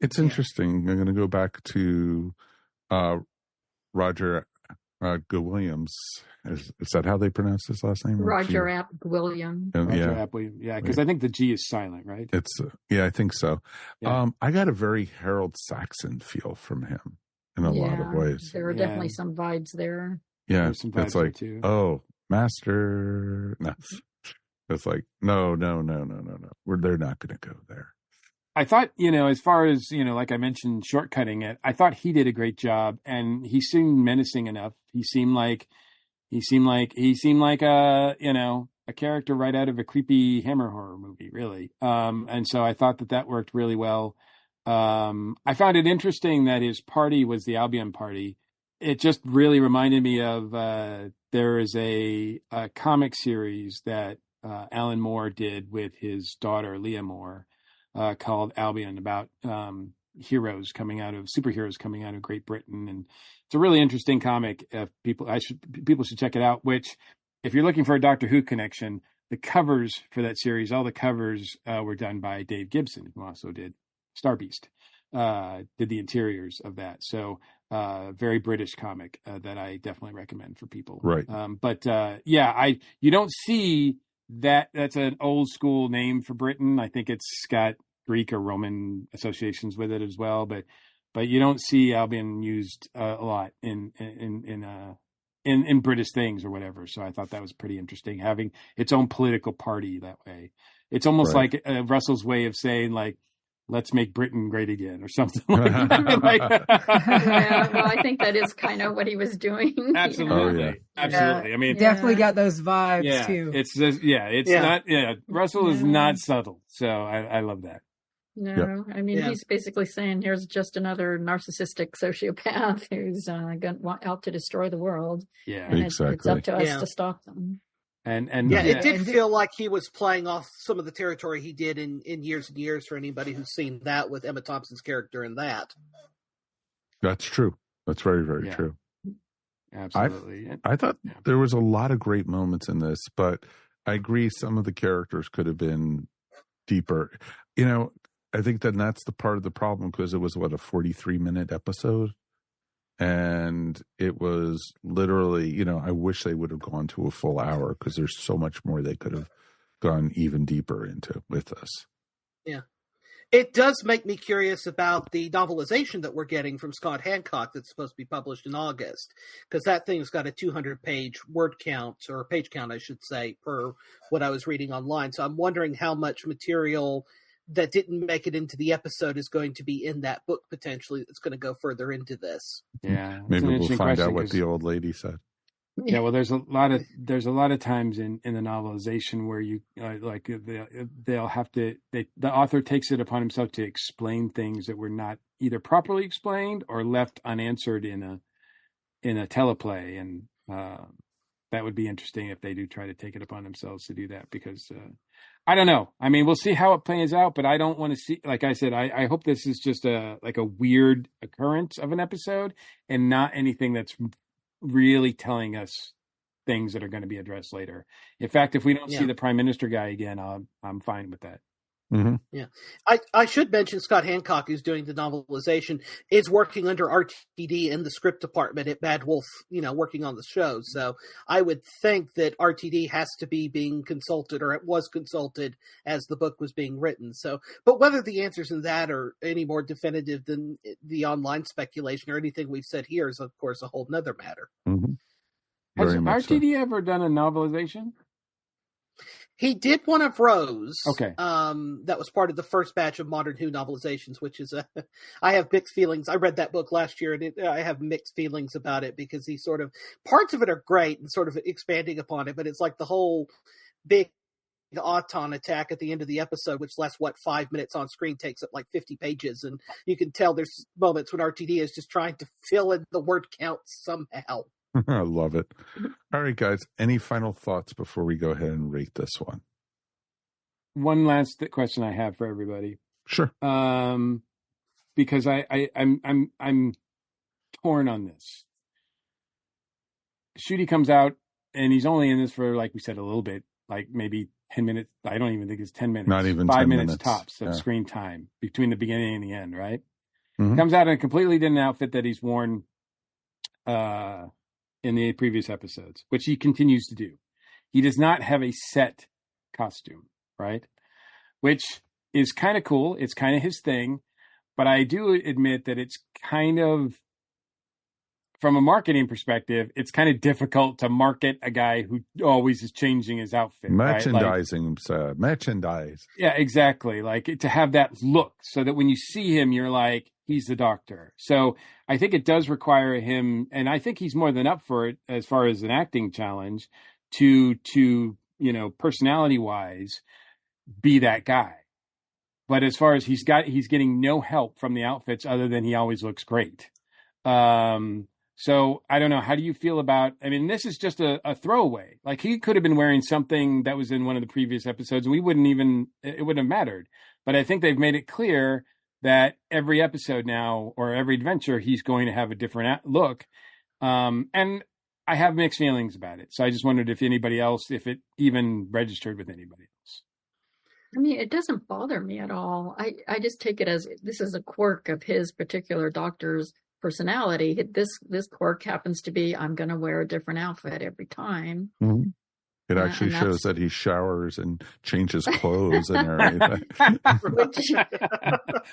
it's interesting. I'm going to go back to Roger Williams. Is that how they pronounce his last name? Roger Ap Williams. Because I think the G is silent, right? It's I think so. Yeah. I got a very Harold Saxon feel from him in a lot of ways. There are definitely some vibes there. Yeah, some vibes it's like, too. Oh, Master. No. It's like, no. They're not going to go there. I thought, as far as, like I mentioned, shortcutting it, I thought he did a great job, and he seemed menacing enough. He seemed like a character right out of a creepy Hammer horror movie, really. And so I thought that worked really well. I found it interesting that his party was the Albion party. It just really reminded me of, there is a comic series that Alan Moore did with his daughter, Leah Moore, called Albion, about superheroes coming out of Great Britain, and it's a really interesting comic. People should check it out. Which, if you're looking for a Doctor Who connection, the covers for that series, all the covers were done by Dave Gibson, who also did Star Beast, did the interiors of that. So, very British comic that I definitely recommend for people. Right. You don't see that. That's an old school name for Britain. I think it's got Greek or Roman associations with it as well, but you don't see Albion used a lot in British things or whatever. So I thought that was pretty interesting, having its own political party that way. It's almost like Russell's way of saying, like, let's make Britain great again or something like that. Yeah, well, I think that is kind of what he was doing. Absolutely. Oh, yeah. Absolutely. I mean, definitely got those vibes too. It's just, Russell is not subtle. So I love that. No, I mean, he's basically saying here's just another narcissistic sociopath who's out to destroy the world. Yeah, and exactly. it's up to us to stop them. And it did feel like he was playing off some of the territory he did in Years and Years, for anybody who's seen that with Emma Thompson's character in that. That's true. That's very, very true. Absolutely. I thought there was a lot of great moments in this, but I agree some of the characters could have been deeper. I think that's the part of the problem, because it was, a 43-minute episode? And it was literally, I wish they would have gone to a full hour, because there's so much more they could have gone even deeper into with this. Yeah. It does make me curious about the novelization that we're getting from Scott Hancock that's supposed to be published in August, because that thing's got a 200-page word count, or page count, I should say, per what I was reading online. So I'm wondering how much material that didn't make it into the episode is going to be in that book, potentially, that's going to go further into this. Yeah. Maybe we'll find out what the old lady said. Yeah, well, there's a lot of times in the novelization where you the author takes it upon himself to explain things that were not either properly explained or left unanswered in a teleplay, and that would be interesting if they do try to take it upon themselves to do that, because I don't know. I mean, we'll see how it plays out, but I don't want to see, like I said, I hope this is just a weird occurrence of an episode and not anything that's really telling us things that are going to be addressed later. In fact, if we don't see the Prime Minister guy again, I'm fine with that. Mm-hmm. Yeah, I should mention Scott Hancock, who's doing the novelization, is working under RTD in the script department at Bad Wolf, working on the show. So I would think that RTD has to be being consulted, or it was consulted as the book was being written. So, but whether the answers in that are any more definitive than the online speculation or anything we've said here is, of course, a whole nother matter. Mm-hmm. Has RTD ever done a novelization? He did one of Rose. Okay. That was part of the first batch of Modern Who novelizations, which is I have mixed feelings. I read that book last year, and I have mixed feelings about it, because he parts of it are great and sort of expanding upon it, but it's like the whole big Auton attack at the end of the episode, which lasts 5 minutes on screen, takes up like 50 pages, and you can tell there's moments when RTD is just trying to fill in the word count somehow. I love it. All right, guys. Any final thoughts before we go ahead and rate this one? One last question I have for everybody. Sure. Because I'm torn on this. Shooty comes out, and he's only in this for, like we said, a little bit, like maybe 10 minutes. I don't even think it's 10 minutes. Not even 5 10 minutes tops of yeah. screen time between the beginning and the end, right? Mm-hmm. Comes out in a completely different outfit that he's worn in the previous episodes, which he continues to do. He does not have a set costume, right? Which is kind of cool. It's kind of his thing, but I do admit that it's kind of from a marketing perspective, it's kind of difficult to market a guy who always is changing his outfit. Merchandising, merchandise. Yeah, exactly. Like to have that look so that when you see him, you're like, he's the Doctor. So I think it does require him, and I think he's more than up for it as far as an acting challenge to personality wise, be that guy. But as far as he's getting no help from the outfits other than he always looks great. So I don't know. How do you feel about, I mean, this is just a throwaway. Like he could have been wearing something that was in one of the previous episodes and it wouldn't have mattered. But I think they've made it clear that every episode now or every adventure, he's going to have a different look. And I have mixed feelings about it. So I just wondered if it even registered with anybody else. I mean, it doesn't bother me at all. I just take it as this is a quirk of his particular Doctor's personality. This quirk happens to be, I'm going to wear a different outfit every time. Mm-hmm. It actually shows that he showers and changes clothes and everything.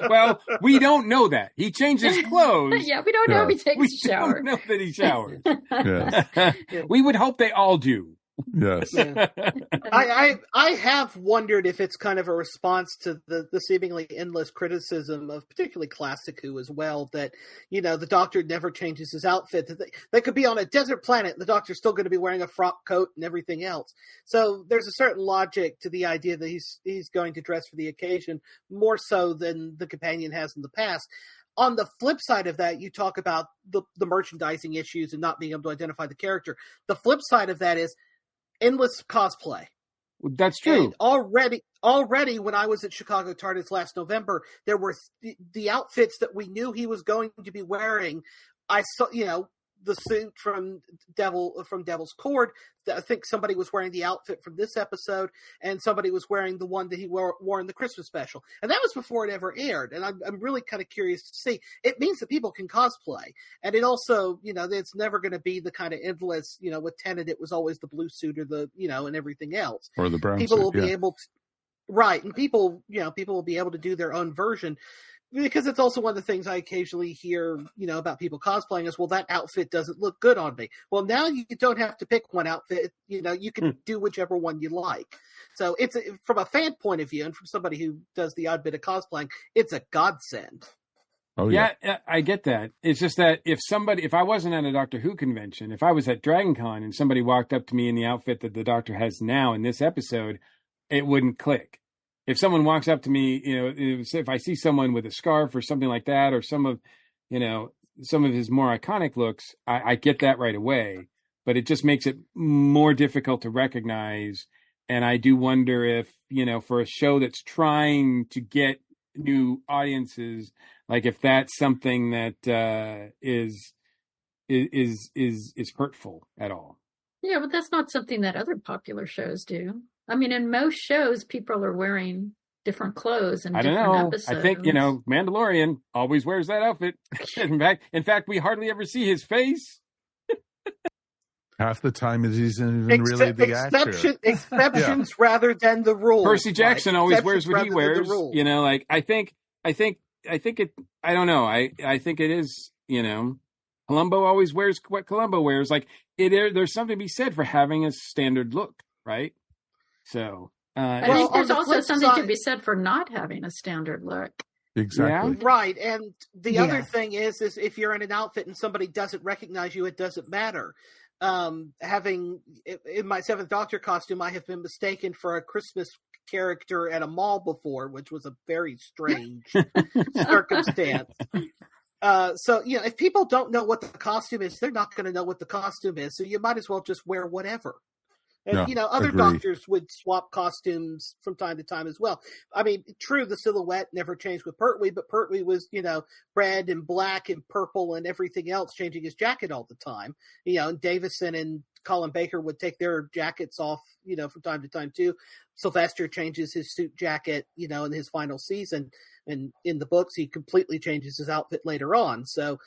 Well, we don't know that. He changes clothes. Yeah, we don't know if he takes a shower. We don't know that he showers. Yes. We would hope they all do. Yes. Yeah. I have wondered if it's kind of a response to the seemingly endless criticism of particularly Classic Who as well, that, the Doctor never changes his outfit. That they could be on a desert planet and the Doctor's still going to be wearing a frock coat and everything else. So there's a certain logic to the idea that he's going to dress for the occasion more so than the companion has in the past. On the flip side of that, you talk about the merchandising issues and not being able to identify the character. The flip side of that is endless cosplay. That's true. And already when I was at Chicago TARDIS last November, there were the outfits that we knew he was going to be wearing. I saw, the suit from Devil's Cord. I think somebody was wearing the outfit from this episode, and somebody was wearing the one that he wore in the Christmas special. And that was before it ever aired. And I'm really kind of curious to see. It means that people can cosplay. And it also, it's never going to be the kind of endless, with Tennant, it was always the blue suit or the, and everything else. Or the brown people suit, will be able to, right. And people will be able to do their own version. Because it's also one of the things I occasionally hear, about people cosplaying is, well, that outfit doesn't look good on me. Well, now you don't have to pick one outfit. You can do whichever one you like. So it's from a fan point of view and from somebody who does the odd bit of cosplaying, it's a godsend. Oh yeah, I get that. It's just that if I wasn't at a Doctor Who convention, if I was at DragonCon and somebody walked up to me in the outfit that the Doctor has now in this episode, it wouldn't click. If someone walks up to me, if I see someone with a scarf or something like that, or some of his more iconic looks, I get that right away. But it just makes it more difficult to recognize. And I do wonder if, for a show that's trying to get new audiences, like if that's something that is hurtful at all. Yeah, but that's not something that other popular shows do. I mean, in most shows, people are wearing different clothes in different episodes. I think, Mandalorian always wears that outfit. In fact, we hardly ever see his face. Half the time it isn't even really the actor. Exceptions rather than the rule. Percy Jackson always wears what he wears. I think it, I don't know. I think it is, Columbo always wears what Columbo wears. Like there's something to be said for having a standard look, right? So I think there's also something to be said for not having a standard look. Exactly. Yeah. Right. And the other thing is if you're in an outfit and somebody doesn't recognize you, it doesn't matter. Having in my Seventh Doctor costume, I have been mistaken for a Christmas character at a mall before, which was a very strange circumstance. So, if people don't know what the costume is, they're not going to know what the costume is. So you might as well just wear whatever. And, other doctors would swap costumes from time to time as well. I mean, true, the silhouette never changed with Pertwee, but Pertwee was, red and black and purple and everything else, changing his jacket all the time. And Davison and Colin Baker would take their jackets off, from time to time too. Sylvester changes his suit jacket, in his final season. And in the books, he completely changes his outfit later on. So,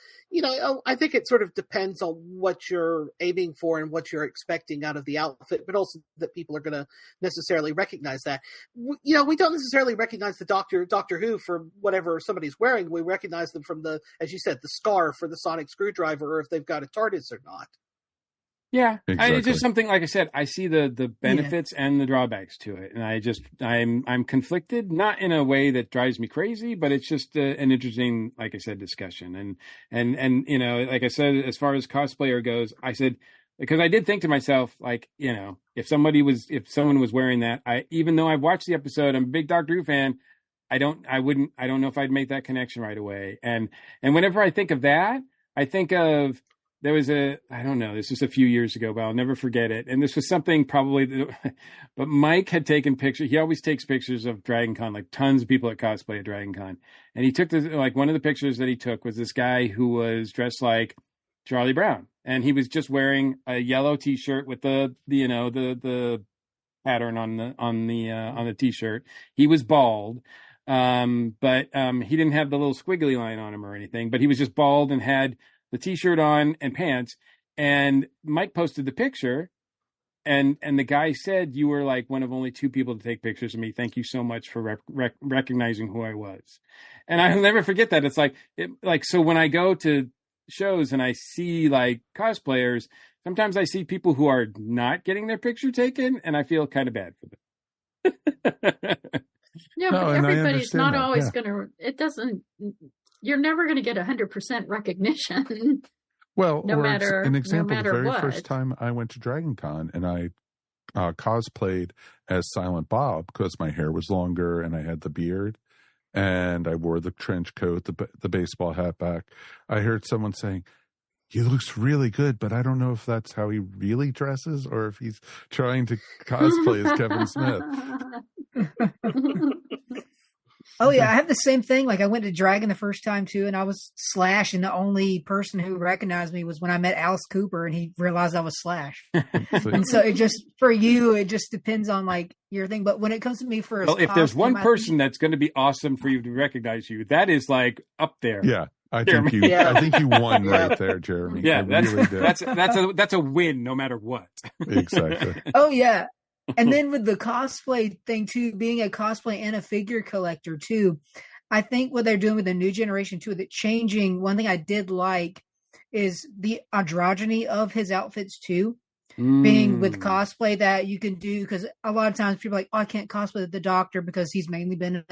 I think it sort of depends on what you're aiming for and what you're expecting out of the outfit, but also that people are going to necessarily recognize that. We don't necessarily recognize the Doctor Who for whatever somebody's wearing. We recognize them from as you said, the scarf or the sonic screwdriver, or if they've got a TARDIS or not. Yeah, exactly. It's just something, like I said, I see the benefits and the drawbacks to it, and I'm conflicted, not in a way that drives me crazy, but it's just an interesting, like I said, discussion. And like I said, as far as cosplayer goes, I said, because I did think to myself, like, if someone was wearing that, even though I've watched the episode, I'm a big Doctor Who fan, I don't know if I'd make that connection right away. And whenever I think of that, I think of, there was I don't know, this was a few years ago, but I'll never forget it. And this was something but Mike had taken pictures. He always takes pictures of Dragon Con, like tons of people at cosplay at Dragon Con. And he took one of the pictures that he took was this guy who was dressed like Charlie Brown. And he was just wearing a yellow t-shirt with the pattern on the t-shirt. He was bald. But he didn't have the little squiggly line on him or anything, but he was just bald and had the t-shirt on and pants. And Mike posted the picture, and the guy said, "You were like one of only 2 people to take pictures of me. Thank you so much for recognizing who I was." And I'll never forget that. It's so when I go to shows and I see like cosplayers, sometimes I see people who are not getting their picture taken, and I feel kind of bad for them. Yeah, but everybody's not always going to, you're never going to get 100% recognition. Well, no matter an example, no matter the very what. first time I went to Dragon Con and I cosplayed as Silent Bob because my hair was longer and I had the beard and I wore the trench coat, the baseball hat back. I heard someone saying, "He looks really good, but I don't know if that's how he really dresses or if he's trying to cosplay as Kevin Smith." Oh yeah, I have the same thing. Like I went to Dragon the first time too, and I was Slash, and the only person who recognized me was when I met Alice Cooper, and he realized I was Slash. And so it just depends on like your thing. But when it comes to me for if there's one person that's going to be awesome for you to recognize you, that is like up there. Yeah. I think you won right there, Jeremy. Yeah, really that's a win no matter what. Exactly. Oh yeah. And then with the cosplay thing too, being a cosplay and a figure collector too, I think what they're doing with the new generation too, that changing, one thing I did like is the androgyny of his outfits too. Being with cosplay that you can do, because a lot of times people are like, "Oh, I can't cosplay the Doctor because he's mainly been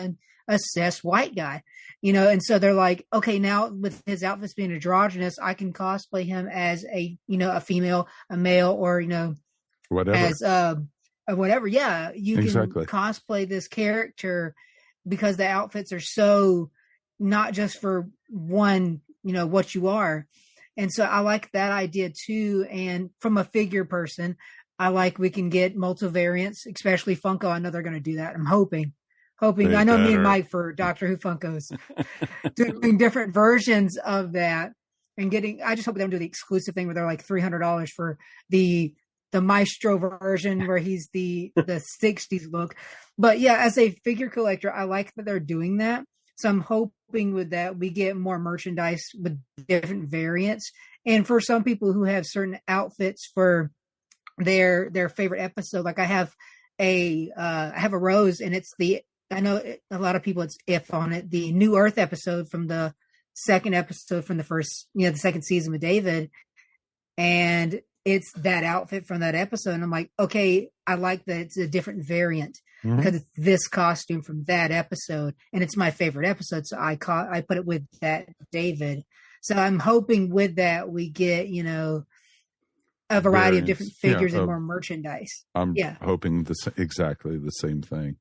a cis white guy," and so they're like, okay, now with his outfits being androgynous, I can cosplay him as a female, a male, or whatever, as whatever. Yeah, you can exactly. cosplay this character because the outfits are so not just for one, what you are. And so I like that idea too. And from a figure person, I like we can get multivariants, especially Funko. I know they're going to do that. I'm hoping. I know me and Mike for Doctor Who Funkos doing different versions of that and I just hope they don't do the exclusive thing where they're like $300 for the Maestro version where he's the 60s look. But yeah, as a figure collector, I like that they're doing that. So I'm hoping with that we get more merchandise with different variants. And for some people who have certain outfits for their favorite episode, like I have a rose, and I know a lot of people it's If on it, the New Earth episode from the second episode from the first, the second season with David. And it's that outfit from that episode. And I'm like, okay, I like that it's a different variant because it's this costume from that episode. And it's my favorite episode. So I put it with that David. So I'm hoping with that we get, a variety of different figures and more merchandise. I'm hoping exactly the same thing.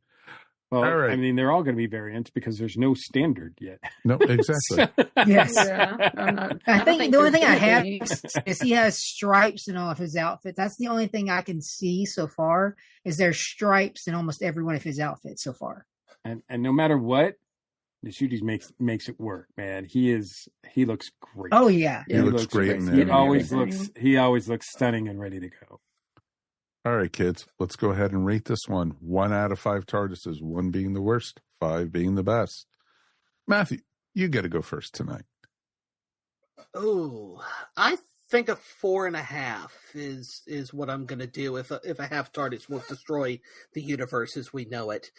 Well, all right. I mean, they're all going to be variants because there's no standard yet. No, exactly. Yes. Yeah, I think the only thing I have is he has stripes in all of his outfits. That's the only thing I can see so far is there's stripes in almost every one of his outfits so far. And no matter what, the Shooties makes it work, man. He looks great. Oh yeah. He looks great. He always looks stunning and ready to go. All right, kids, let's go ahead and rate this one. 1 out of 5 TARDISes, 1 being the worst, 5 being the best. Matthew, you get to go first tonight. Oh, I think a 4.5 is what I'm going to do if a half TARDIS will destroy the universe as we know it.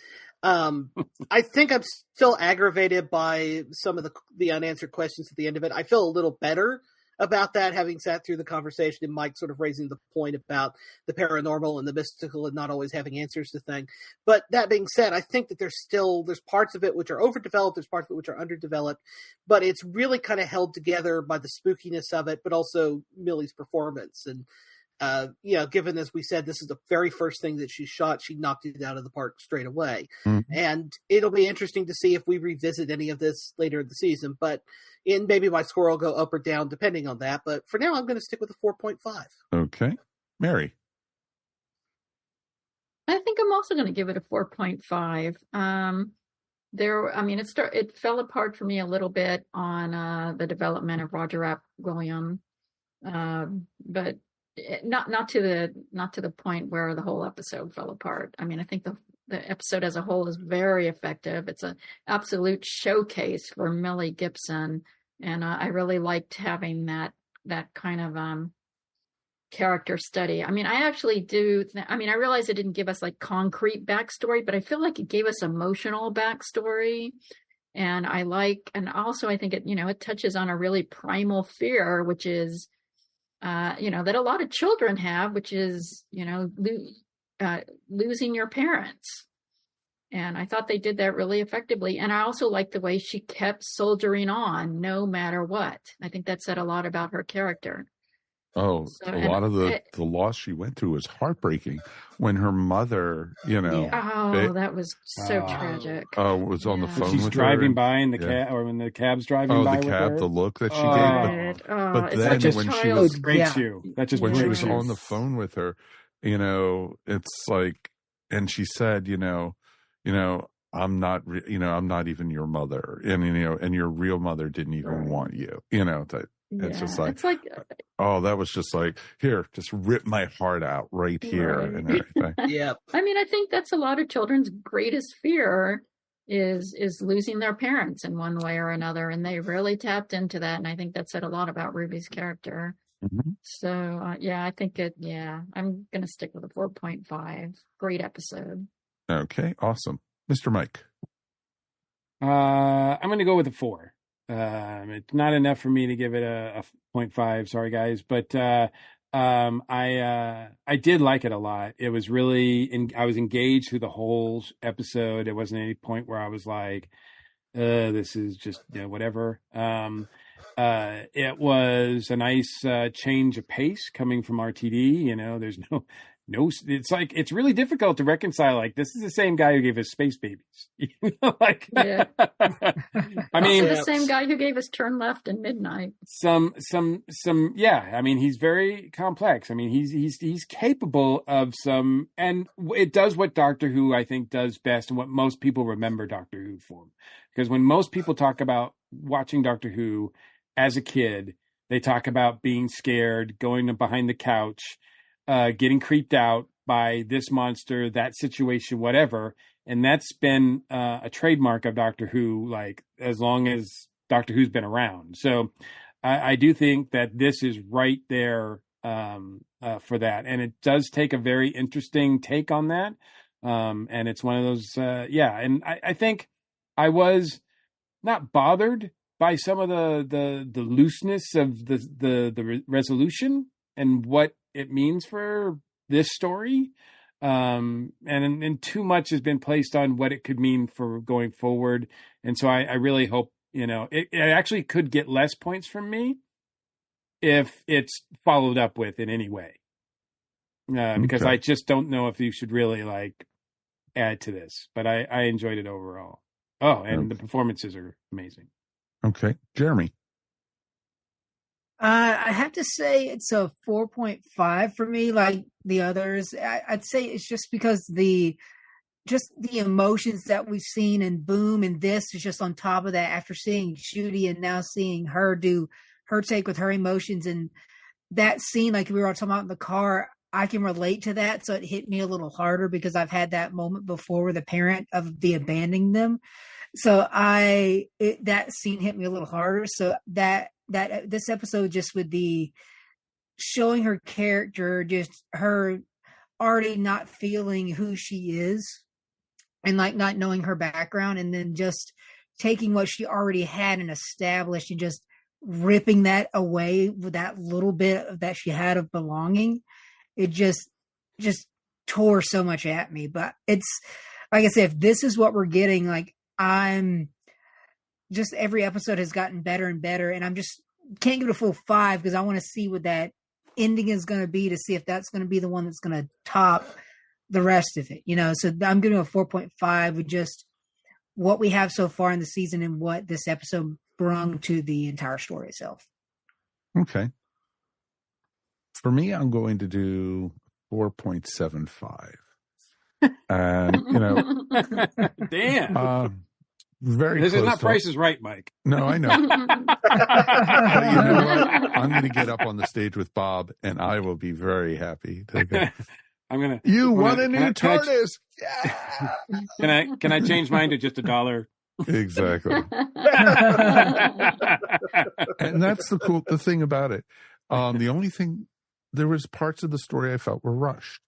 I think I'm still aggravated by some of the unanswered questions at the end of it. I feel a little better about that, having sat through the conversation and Mike sort of raising the point about the paranormal and the mystical and not always having answers to things. But that being said, I think that there's parts of it which are overdeveloped, there's parts of it which are underdeveloped, but it's really kind of held together by the spookiness of it, but also Millie's performance. And given, as we said, this is the very first thing that she shot, she knocked it out of the park straight away. Mm-hmm. And it'll be interesting to see if we revisit any of this later in the season. But maybe my score will go up or down depending on that. But for now, I'm going to stick with a 4.5. Okay. Mary? I think I'm also going to give it a 4.5. It fell apart for me a little bit on the development of Roger Rapp William, but not to the point where the whole episode fell apart. I mean, I think the episode as a whole is very effective. It's an absolute showcase for Millie Gibson, and I really liked having that kind of character study. I mean, I actually do. I realize it didn't give us like concrete backstory, but I feel like it gave us emotional backstory. And I think it touches on a really primal fear, which is, that a lot of children have, which is, losing your parents. And I thought they did that really effectively. And I also liked the way she kept soldiering on no matter what. I think that said a lot about her character. Oh, a lot of the loss she went through was heartbreaking when her mother, that was so tragic. Was on the phone she's with driving her. by in the cab, or when the cab's driving by the with cab, her. The look that she gave. But then when she was when she was on the phone with her, it's like, and she said, I'm not, I'm not even your mother, and your real mother didn't even want you, It's just like, that was just like, here, just rip my heart out right here and everything. Yeah. I think that's a lot of children's greatest fear is losing their parents in one way or another. And they really tapped into that. And I think that said a lot about Ruby's character. Mm-hmm. So, I think I'm going to stick with a 4.5. Great episode. Okay. Awesome. Mr. Mike. I'm going to go with a 4. It's not enough for me to give it a 0.5. Sorry, guys, but I did like it a lot. It was really, I was engaged through the whole episode. There wasn't any point where I was like, this is just whatever. It was a nice change of pace coming from RTD. There's no, it's like, it's really difficult to reconcile. Like, this is the same guy who gave us Space Babies. Yeah. I mean, the same guy who gave us Turn Left and Midnight. Yeah. I mean, he's very complex. I mean, he's capable of some, and it does what Doctor Who, I think, does best and what most people remember Doctor Who for. Because when most people talk about watching Doctor Who as a kid, they talk about being scared, going behind the couch, getting creeped out by this monster, that situation, whatever. And that's been a trademark of Doctor Who, like, as long as Doctor Who's been around. So I do think that this is right there for that. And it does take a very interesting take on that. And it's one of those, And I think I was not bothered by some of the looseness of the resolution and what it means for this story. And too much has been placed on what it could mean for going forward. And so I really hope, it actually could get less points from me if it's followed up with in any way. Because I just don't know if you should really add to this, but I enjoyed it overall. Oh, and the performances are amazing. Okay. Jeremy. I have to say it's a 4.5 for me, like the others. I'd say it's just because the emotions that we've seen in Boom and this is just on top of that after seeing Judy and now seeing her do her take with her emotions and that scene, like we were all talking about in the car, I can relate to that. So it hit me a little harder because I've had that moment before with a parent of the abandoning them. So that scene hit me a little harder. So that this episode, just with the showing her character, just her already not feeling who she is and like not knowing her background, and then just taking what she already had and established and just ripping that away with that little bit of that she had of belonging. It just tore so much at me. But it's like I said, if this is what we're getting, like I'm just, every episode has gotten better and better, and I'm just can't give it a full 5 because I want to see what that ending is going to be, to see if that's going to be the one that's going to top the rest of it, you know. So I'm giving it a 4.5 with just what we have so far in the season and what this episode brung to the entire story itself. Okay. For me, I'm going to do 4.75. And, you know, damn. Very this close is not Price is Right, Mike. No, I know. But you know what? I'm going to get up on the stage with Bob, and I will be very happy to go. You won a new TARDIS. Can I change mine to just $1? Exactly. And that's the thing about it. The only thing, there was parts of the story I felt were rushed,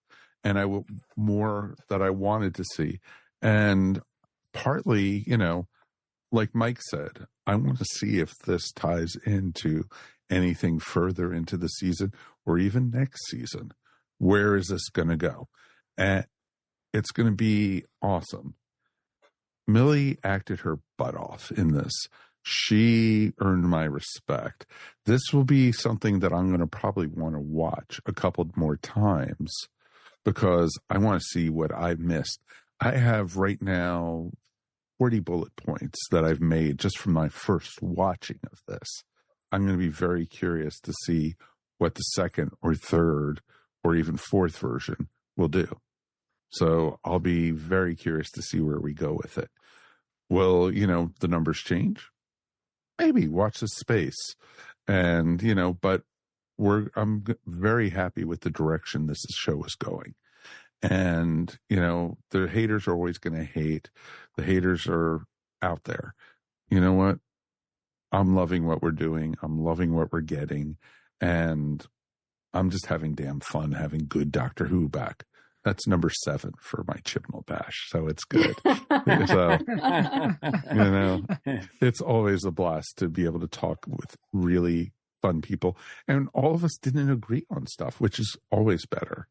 and more that I wanted to see. And partly, you know, like Mike said, I want to see if this ties into anything further into the season or even next season. Where is this going to go? And it's going to be awesome. Millie acted her butt off in this. She earned my respect. This will be something that I'm going to probably want to watch a couple more times because I want to see what I've missed. I have right now 40 bullet points that I've made just from my first watching of this. I'm going to be very curious to see what the second or third or even fourth version will do. So I'll be very curious to see where we go with it. Will, you know, the numbers change? Maybe. Watch this space. And, you know, but I'm very happy with the direction this show is going. And, you know, the haters are always going to hate. The haters are out there. You know what? I'm loving what we're doing. I'm loving what we're getting. And I'm just having damn fun having good Doctor Who back. That's number 7 for my Chibnall Bash. So it's good. So, you know, it's always a blast to be able to talk with really fun people. And all of us didn't agree on stuff, which is always better.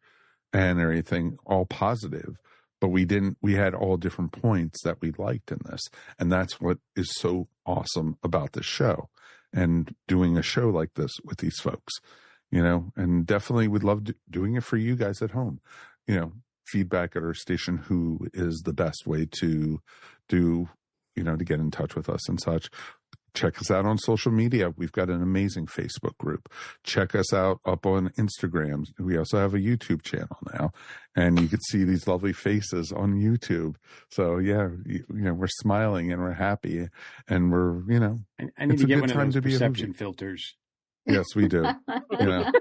And everything, all positive, but we had all different points that we liked in this. And that's what is so awesome about this show and doing a show like this with these folks, you know, and definitely would love doing it for you guys at home. You know, feedback at our station, who is the best way to do, you know, to get in touch with us and such. Check us out on social media. We've got an amazing Facebook group. Check us out up on Instagram. We also have a YouTube channel now, and you can see these lovely faces on YouTube. So yeah, you know, we're smiling and we're happy, and we're, you know, I need to get one of those perception filters. Yes, we do. You know,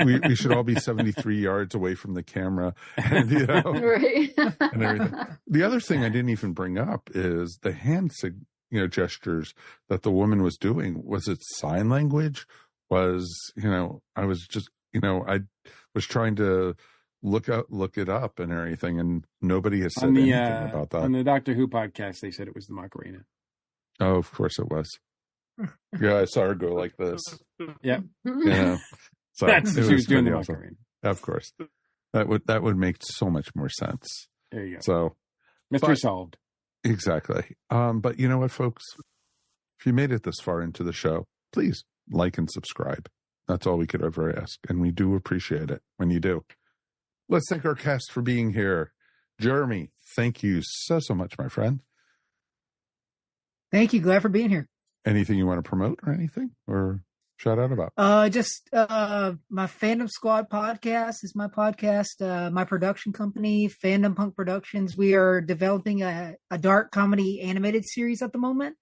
we should all be 73 yards away from the camera, and, you know, right. And everything. The other thing I didn't even bring up is the hand gestures that the woman was doing. Was it sign language? Was, you know, I was just, you know, I was trying to look it up and everything, and nobody has said anything about that. On the Doctor Who podcast, they said it was the Macarena. Oh, of course it was. Yeah, I saw her go like this. Yeah. Yeah. So she was doing the Macarena. Of course. That would make so much more sense. There you go. So mystery solved. Exactly. But you know what, folks? If you made it this far into the show, please like and subscribe. That's all we could ever ask. And we do appreciate it when you do. Let's thank our cast for being here. Jeremy, thank you so much, my friend. Thank you. Glad for being here. Anything you want to promote or anything or shout out about? Just my Fandom Squad podcast is my podcast. My production company, Fandom Punk Productions. We are developing a dark comedy animated series at the moment.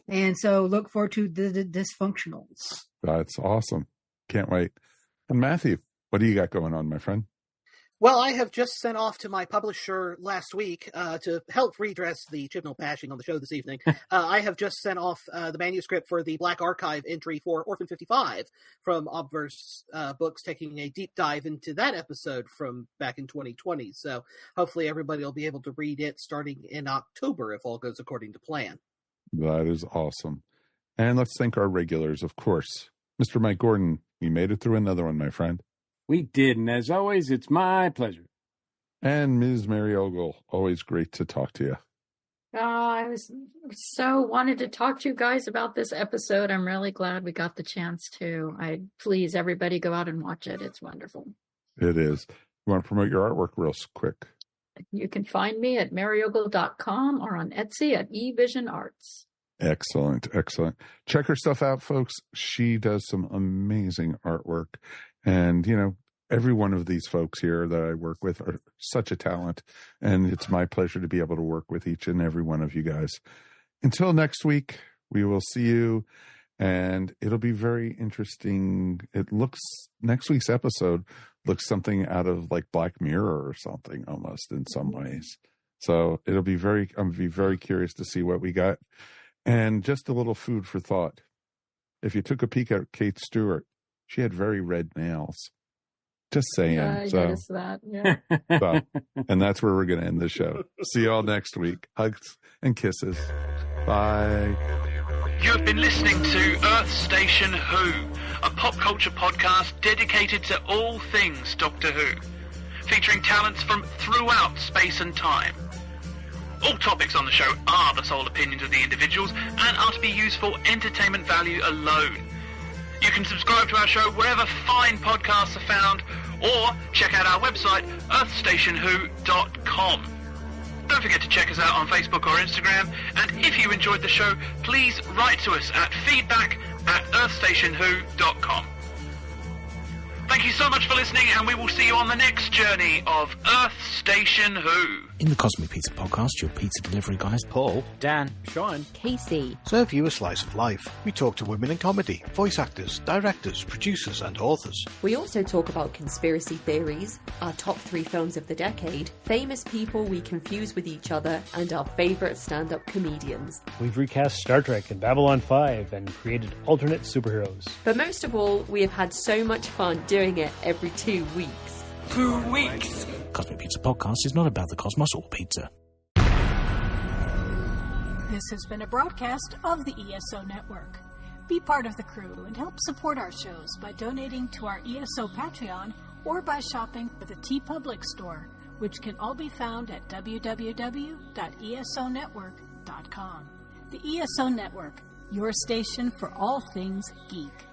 And so look forward to the Dysfunctionals. That's awesome. Can't wait. And Matthew, what do you got going on, my friend? Well, I have just sent off to my publisher last week to help redress the Chibnall bashing on the show this evening. I have just sent off the manuscript for the Black Archive entry for Orphan 55 from Obverse Books, taking a deep dive into that episode from back in 2020. So hopefully everybody will be able to read it starting in October if all goes according to plan. That is awesome. And let's thank our regulars, of course. Mr. Mike Gordon, you made it through another one, my friend. We did, and as always, it's my pleasure. And Ms. Mary Ogle, always great to talk to you. I was so wanted to talk to you guys about this episode. I'm really glad we got the chance to. Please, everybody go out and watch it. It's wonderful. It is. You want to promote your artwork real quick? You can find me at maryogle.com or on Etsy at eVision Arts. Excellent. Check her stuff out, folks. She does some amazing artwork. And, every one of these folks here that I work with are such a talent. And it's my pleasure to be able to work with each and every one of you guys. Until next week, we will see you. And it'll be very interesting. Next week's episode looks something out of like Black Mirror or something almost in some ways. So I'm be very curious to see what we got. And just a little food for thought. If you took a peek at Kate Stewart, she had very red nails. Just saying. I noticed that. Yeah. And that's where we're going to end the show. See you all next week. Hugs and kisses. Bye. You have been listening to Earth Station Who, a pop culture podcast dedicated to all things Doctor Who, featuring talents from throughout space and time. All topics on the show are the sole opinions of the individuals and are to be used for entertainment value alone. You can subscribe to our show wherever fine podcasts are found, or check out our website, earthstationwho.com. Don't forget to check us out on Facebook or Instagram, and if you enjoyed the show, please write to us at feedback@earthstationwho.com. Thank you so much for listening, and we will see you on the next journey of Earth Station Who. In the Cosmic Pizza Podcast, your pizza delivery guys, Paul, Dan, Sean, Casey, serve you a slice of life. We talk to women in comedy, voice actors, directors, producers, and authors. We also talk about conspiracy theories, our top 3 films of the decade, famous people we confuse with each other, and our favourite stand-up comedians. We've recast Star Trek and Babylon 5 and created alternate superheroes. But most of all, we have had so much fun doing it every 2 weeks. 2 weeks! Cosmic Pizza Podcast is not about the cosmos or pizza. This has been a broadcast of the ESO Network. Be part of the crew and help support our shows by donating to our ESO Patreon or by shopping at the TeePublic store, which can all be found at www.esonetwork.com. The ESO Network, your station for all things geek.